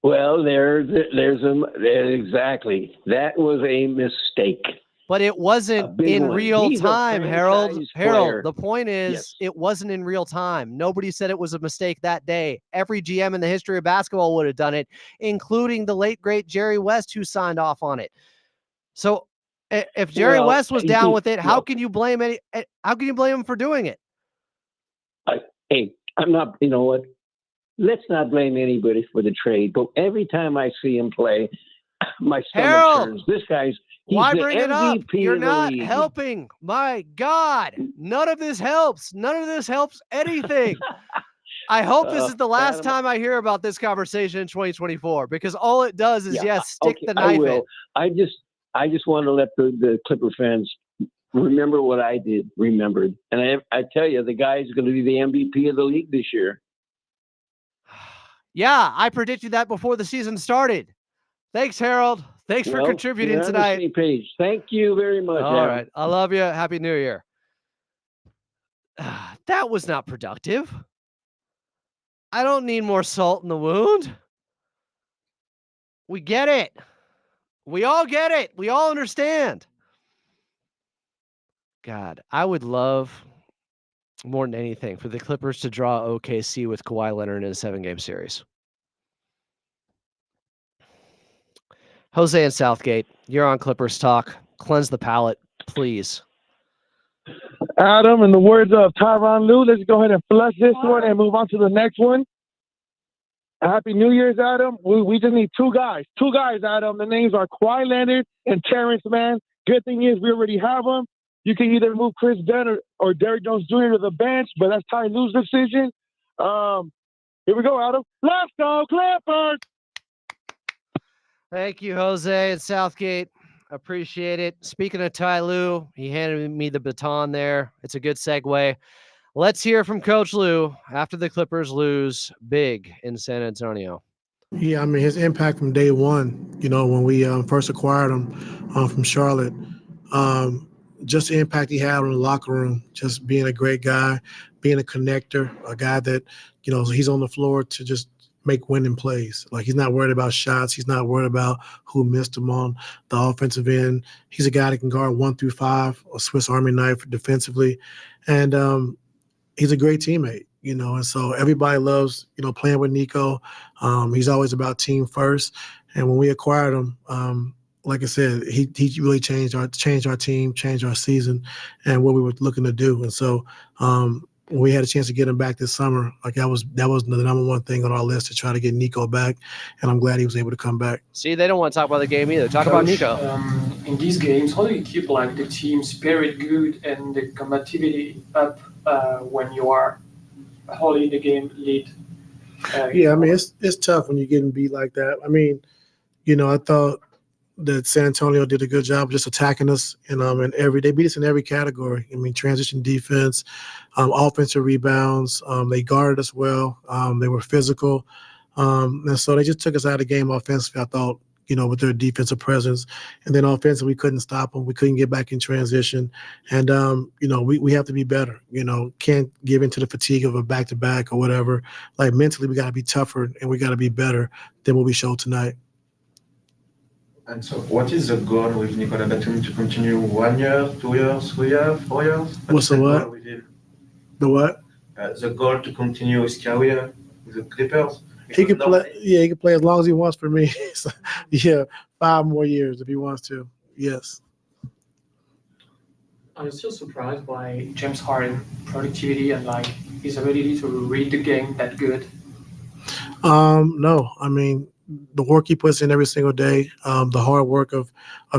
Well, exactly. That was a mistake. But it wasn't in real time, Harold. Harold, the point is, it wasn't in real time. Nobody said it was a mistake that day. Every GM in the history of basketball would have done it, including the late, great Jerry West, who signed off on it. So if Jerry West was down with it, how can you blame him for doing it? Hey, I'm not, you know what? Let's not blame anybody for the trade. But every time I see him play, my stomach turns. This guy's why bring it up? MVP You're of the not league. helping. My God, none of this helps. None of this helps anything. I hope this is the last time I hear about this conversation in 2024, because all it does is stick the knife in. I just want to let the Clipper fans remember what I remembered. And I tell you, the guy's going to be the MVP of the league this year. Yeah, I predicted that before the season started. Thanks, Harold. Thanks for contributing tonight. On the same page. Thank you very much. All right. I love you. Happy New Year. That was not productive. I don't need more salt in the wound. We get it. We all get it. We all understand. God, I would love more than anything for the Clippers to draw OKC with Kawhi Leonard in a 7-game series. Jose and Southgate, you're on Clippers Talk. Cleanse the palate, please. Adam, in the words of Tyronn Lue, let's go ahead and flush this one and move on to the next one. Happy New Year's, Adam. We just need two guys. Two guys, Adam. The names are Kawhi Leonard and Terrence Mann. Good thing is we already have them. You can either move Chris Dunn or Derrick Jones Jr. to the bench, but that's Ty Lue's decision. Here we go, Adam. Let's go, Clippers! Thank you, Jose and Southgate. Appreciate it. Speaking of Ty Lue, he handed me the baton there. It's a good segue. Let's hear from Coach Lue after the Clippers lose big in San Antonio. Yeah, I mean, his impact from day one, when we first acquired him from Charlotte, just the impact he had on the locker room, just being a great guy, being a connector, a guy that, he's on the floor to just make winning plays. Like, he's not worried about shots. He's not worried about who missed him on the offensive end. He's a guy that can guard 1 through 5, a Swiss Army knife defensively. And he's a great teammate, and so everybody loves, playing with Nico. He's always about team first. And when we acquired him, like I said, he really changed our team, changed our season, and what we were looking to do. And so when we had a chance to get him back this summer, like that was the number one thing on our list to try to get Nico back, and I'm glad he was able to come back. See, they don't want to talk about the game either. Talk about Nico. In these games, how do you keep like the team spirit good and the combativity up when you are wholly the game lead? Yeah, I mean it's tough when you're getting beat like that. I mean, I thought that San Antonio did a good job just attacking us, and they beat us in every category. I mean, transition defense, offensive rebounds. They guarded us well. They were physical, and so they just took us out of the game offensively. I thought, with their defensive presence, and then offensively we couldn't stop them. We couldn't get back in transition, and we have to be better. Can't give into the fatigue of a back-to-back or whatever. Like mentally, we got to be tougher and we got to be better than what we showed tonight. And so, what is the goal with Nicola Batum to continue 1 year, 2 years, 3 years, 4 years? What's the what? Goal with him? The what? The goal to continue his career with the Clippers. He can play. Yeah, he can play as long as he wants for me. So, yeah, 5 more years if he wants to. Yes. Are you still surprised by James Harden productivity and like his ability to read the game that good? No, I mean the work he puts in every single day, the hard work of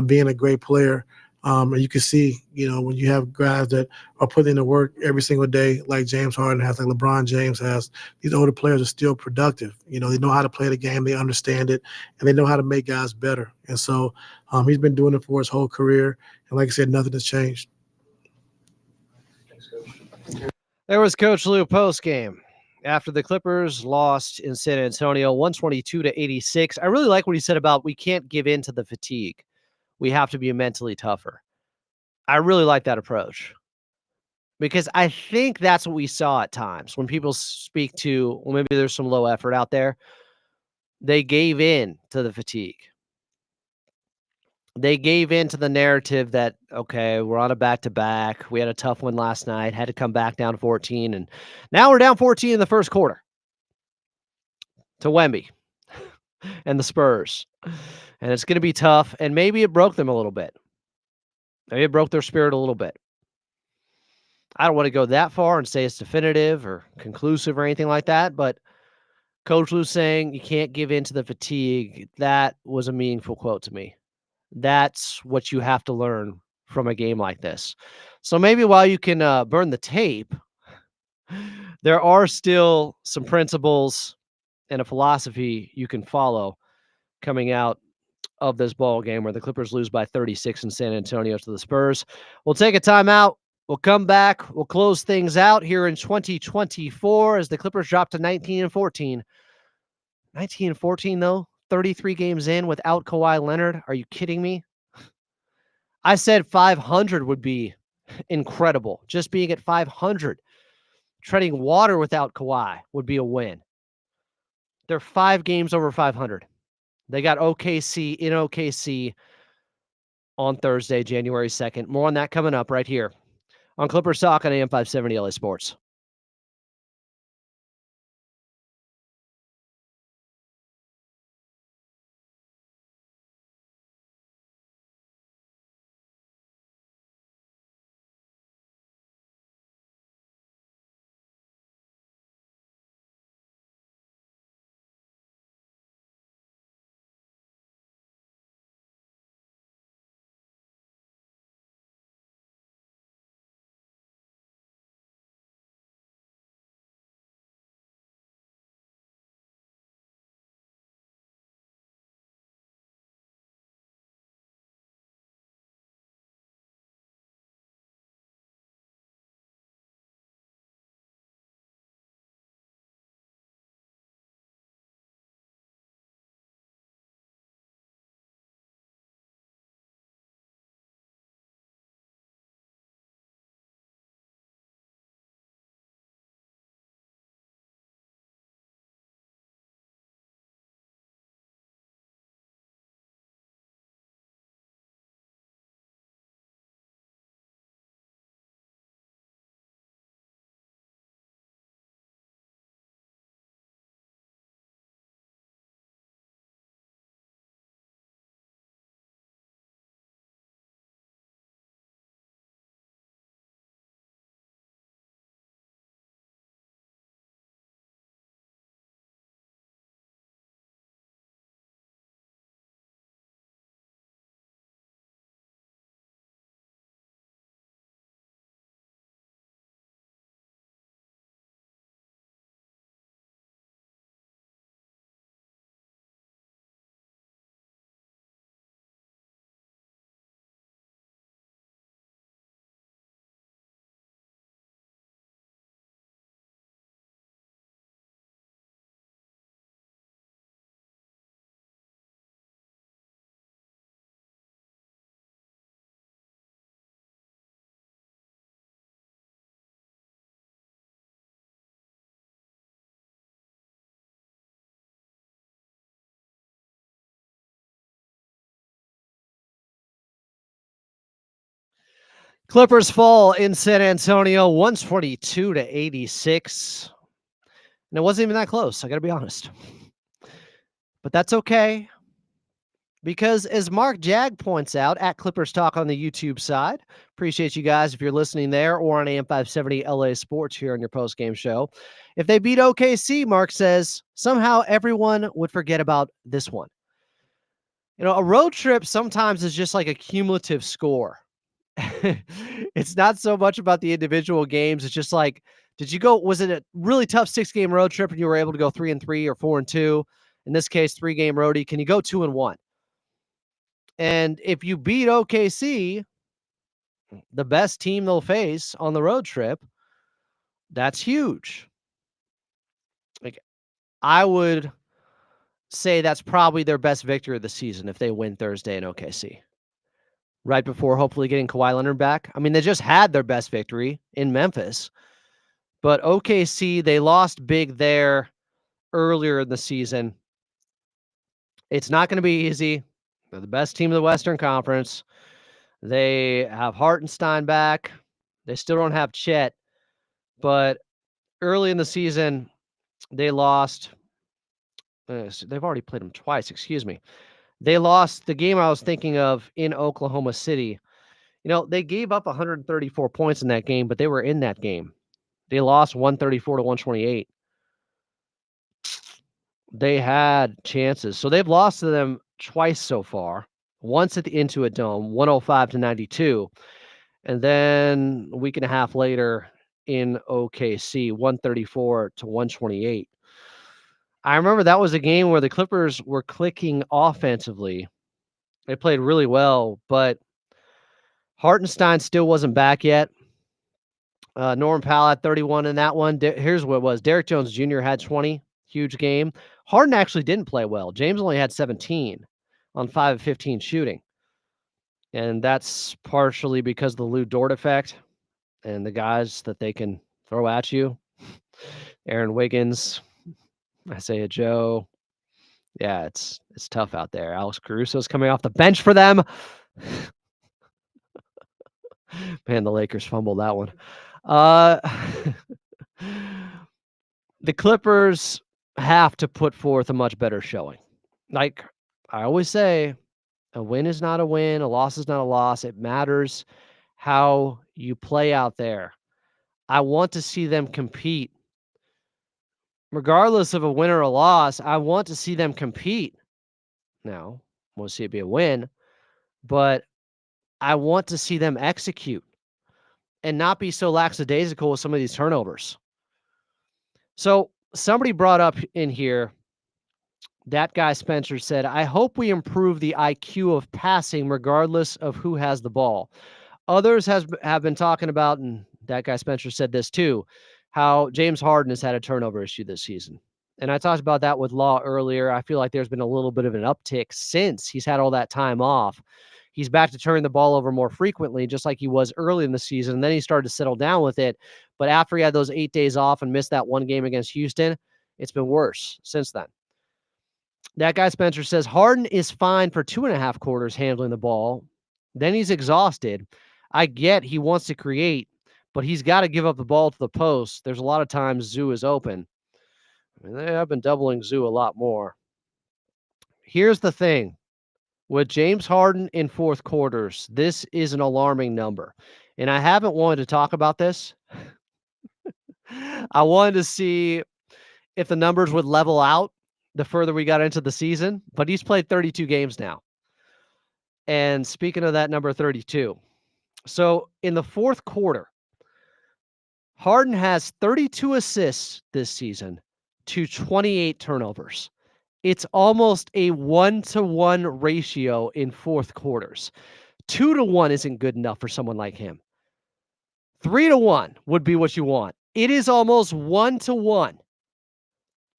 being a great player. And you can see, when you have guys that are putting in the work every single day, like James Harden has, like LeBron James has, these older players are still productive. They know how to play the game, they understand it, and they know how to make guys better. And so he's been doing it for his whole career. And like I said, nothing has changed. There was Coach Lou post game after the Clippers lost in San Antonio, 122-86. I really like what he said about we can't give in to the fatigue. We have to be mentally tougher. I really like that approach because I think that's what we saw at times when people speak to, well, maybe there's some low effort out there. They gave in to the fatigue. They gave in to the narrative that, okay, we're on a back-to-back. We had a tough one last night, had to come back down 14, and now we're down 14 in the first quarter to Wemby and the Spurs. And it's going to be tough, and maybe it broke them a little bit. Maybe it broke their spirit a little bit. I don't want to go that far and say it's definitive or conclusive or anything like that, but Coach Lou's saying you can't give in to the fatigue. That was a meaningful quote to me. That's what you have to learn from a game like this. So maybe while you can burn the tape, there are still some principles and a philosophy you can follow coming out of this ball game where the Clippers lose by 36 in San Antonio to the Spurs. We'll take a timeout. We'll come back. We'll close things out here in 2024 as the Clippers drop to 19-14. 19-14, though, 33 games in without Kawhi Leonard. Are you kidding me? I said 500 would be incredible. Just being at 500, treading water without Kawhi would be a win. They're 5 games over 500. They got OKC in OKC on Thursday, January 2nd. More on that coming up right here on Clippers Talk on AM 570 LA Sports. Clippers fall in San Antonio 122-86. And it wasn't even that close, I got to be honest. But that's okay. Because as Mark Jag points out at Clippers Talk on the YouTube side, appreciate you guys if you're listening there or on AM 570 LA Sports here on your post-game show. If they beat OKC, Mark says, somehow everyone would forget about this one. You know, a road trip sometimes is just like a cumulative score. It's not so much about the individual games. It's just like, was it a really tough 6-game road trip and you were able to go 3-3 or 4-2? In this case, 3-game roadie. Can you go 2-1? And if you beat OKC, the best team they'll face on the road trip, that's huge. Like, I would say that's probably their best victory of the season if they win Thursday in OKC. Right before hopefully getting Kawhi Leonard back. I mean, they just had their best victory in Memphis. But OKC, they lost big there earlier in the season. It's not going to be easy. They're the best team of the Western Conference. They have Hartenstein back. They still don't have Chet. But early in the season, they lost. They've already played them twice, excuse me. They lost the game I was thinking of in Oklahoma City. You know, they gave up 134 points in that game, but they were in that game. They lost 134-128. They had chances. So they've lost to them twice so far. Once at the Intuit Dome, 105-92. And then a week and a half later in OKC, 134-128. I remember that was a game where the Clippers were clicking offensively. They played really well, but Hartenstein still wasn't back yet. Norman Powell had 31 in that one. Here's what it was. Derrick Jones Jr. had 20. Huge game. Harden actually didn't play well. James only had 17 on 5 of 15 shooting. And that's partially because of the Lou Dort effect and the guys that they can throw at you. Aaron Wiggins, Isaiah Joe. Yeah, it's tough out there. Alex Caruso's coming off the bench for them. Man, the Lakers fumbled that one. The Clippers have to put forth a much better showing. Like I always say, a win is not a win. A loss is not a loss. It matters how you play out there. I want to see them compete. Regardless of a win or a loss, I want to see them compete. Now, we'll see it be a win, but I want to see them execute and not be so lackadaisical with some of these turnovers. So somebody brought up in here, that guy Spencer said, I hope we improve the IQ of passing regardless of who has the ball. Others have been talking about, and that guy Spencer said this too, how James Harden has had a turnover issue this season. And I talked about that with Law earlier. I feel like there's been a little bit of an uptick since he's had all that time off. He's back to turning the ball over more frequently, just like he was early in the season. And then he started to settle down with it. But after he had those 8 days off and missed that one game against Houston, it's been worse since then. That guy Spencer says Harden is fine for 2.5 quarters handling the ball. Then he's exhausted. I get he wants to create, but he's got to give up the ball to the post. There's a lot of times Zoo is open. I mean, they have been doubling Zoo a lot more. Here's the thing. With James Harden in fourth quarters, this is an alarming number. And I haven't wanted to talk about this. I wanted to see if the numbers would level out the further we got into the season, but he's played 32 games now. And speaking of that number 32, so in the fourth quarter, Harden has 32 assists this season to 28 turnovers. It's almost a 1-to-1 ratio in fourth quarters. 2-to-1 isn't good enough for someone like him. 3-to-1 would be what you want. It is almost 1-to-1.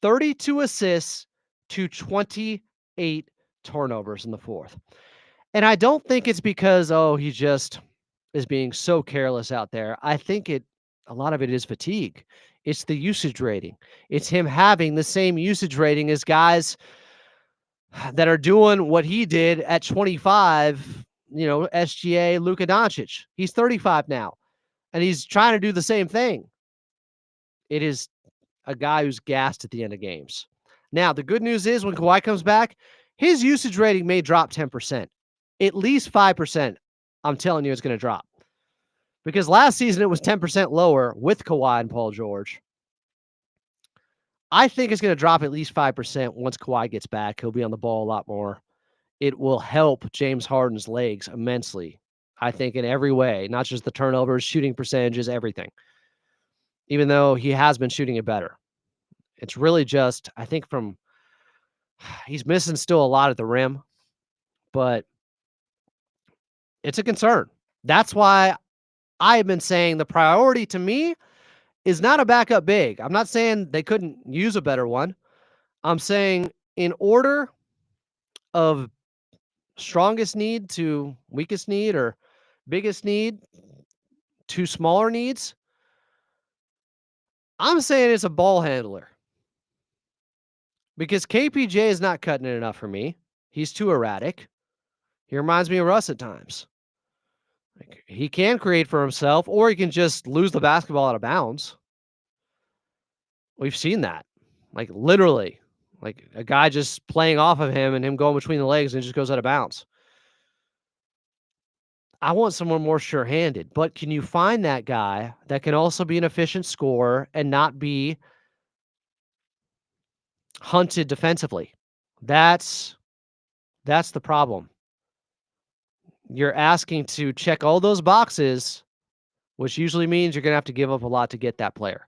32 assists to 28 turnovers in the fourth. And I don't think it's because, he just is being so careless out there. I think a lot of it is fatigue. It's the usage rating. It's him having the same usage rating as guys that are doing what he did at 25 SGA Luka Doncic. He's 35 now, and he's trying to do the same thing. It is a guy who's gassed at the end of games. Now, the good news is when Kawhi comes back, his usage rating may drop 10%. At least 5%, I'm telling you, it's going to drop. Because last season it was 10% lower with Kawhi and Paul George. I think it's going to drop at least 5% once Kawhi gets back. He'll be on the ball a lot more. It will help James Harden's legs immensely, I think, in every way, not just the turnovers, shooting percentages, everything. Even though he has been shooting it better. It's really just, I think he's missing still a lot at the rim, but it's a concern. That's why I've been saying the priority to me is not a backup big. I'm not saying they couldn't use a better one. I'm saying in order of strongest need to weakest need or biggest need to smaller needs, I'm saying it's a ball handler. Because KPJ is not cutting it enough for me. He's too erratic. He reminds me of Russ at times. Like, he can create for himself, or he can just lose the basketball out of bounds. We've seen that. Like, literally. Like, a guy just playing off of him and him going between the legs and it just goes out of bounds. I want someone more sure-handed. But can you find that guy that can also be an efficient scorer and not be hunted defensively? That's the problem. You're asking to check all those boxes, which usually means you're going to have to give up a lot to get that player.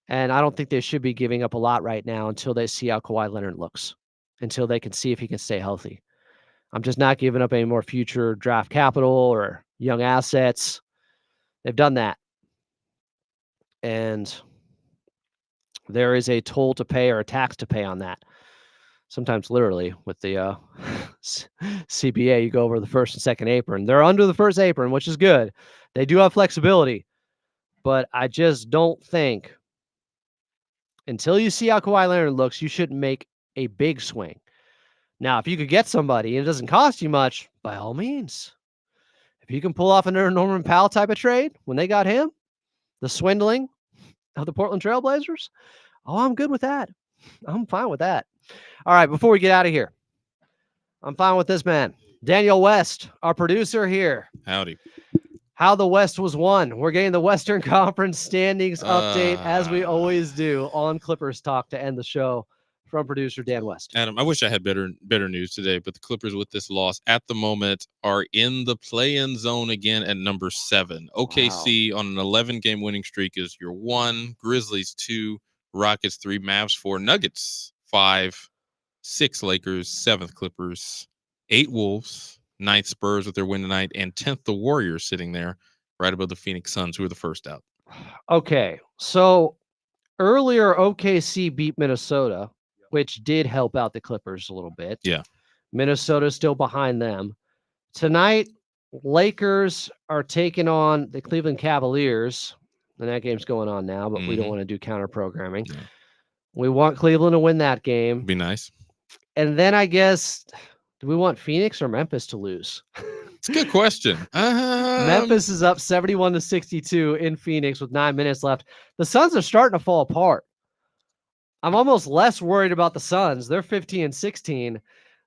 And I don't think they should be giving up a lot right now until they see how Kawhi Leonard looks, until they can see if he can stay healthy. I'm just not giving up any more future draft capital or young assets. They've done that. And there is a toll to pay or a tax to pay on that. Sometimes literally with the CBA, you go over the first and second apron. They're under the first apron, which is good. They do have flexibility. But I just don't think until you see how Kawhi Leonard looks, you shouldn't make a big swing. Now, if you could get somebody and it doesn't cost you much, by all means. If you can pull off another Norman Powell type of trade when they got him, the swindling of the Portland Trailblazers, I'm good with that. I'm fine with that. All right, before we get out of here, I'm fine with this man. Daniel West, our producer here. Howdy. How the West was won. We're getting the Western Conference standings update, as we always do, on Clippers Talk to end the show from producer Dan West. Adam, I wish I had better news today, but the Clippers with this loss at the moment are in the play-in zone again at number 7. OKC on an 11-game winning streak is your 1, Grizzlies 2, Rockets 3, Mavs 4, Nuggets 5, 6 Lakers, 7th Clippers, 8 Wolves, 9th Spurs with their win tonight, and 10th the Warriors sitting there right above the Phoenix Suns, who are the first out. Okay, so earlier OKC beat Minnesota, which did help out the Clippers a little bit. Yeah. Minnesota's still behind them. Tonight, Lakers are taking on the Cleveland Cavaliers, and that game's going on now, but we don't want to do counter programming. Yeah. We want Cleveland to win that game. Be nice. And then I guess, do we want Phoenix or Memphis to lose? It's a good question. Memphis is up 71-62 in Phoenix with 9 minutes left. The Suns are starting to fall apart. I'm almost less worried about the Suns. They're 15-16.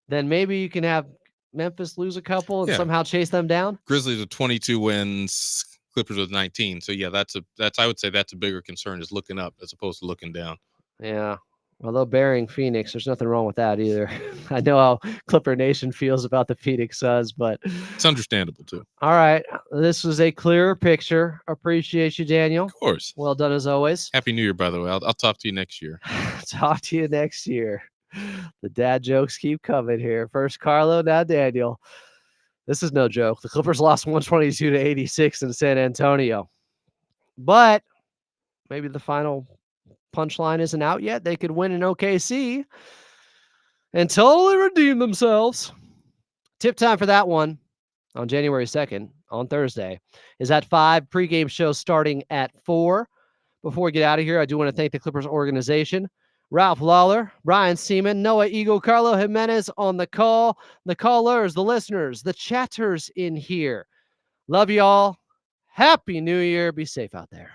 Then maybe you can have Memphis lose a couple and somehow chase them down. Grizzlies with 22 wins, Clippers with 19. So yeah, that's I would say that's a bigger concern, is looking up as opposed to looking down. Yeah. Although burying Phoenix, there's nothing wrong with that either. I know how Clipper Nation feels about the Phoenix Suns, but it's understandable too. All right. This was a clearer picture. Appreciate you, Daniel. Of course. Well done as always. Happy New Year, by the way. I'll talk to you next year. Talk to you next year. The dad jokes keep coming here. First Carlo, now Daniel. This is no joke. The Clippers lost 122-86 in San Antonio. But maybe the final punchline isn't out yet. They could win in OKC and totally redeem themselves. Tip time for that one on January 2nd, on Thursday, is at 5. Pregame show starting at 4. Before we get out of here, I do want to thank the Clippers organization. Ralph Lawler, Brian Seaman, Noah Eagle, Carlo Jimenez on the call, the callers, the listeners, the chatters in here. Love you all. Happy New Year. Be safe out there.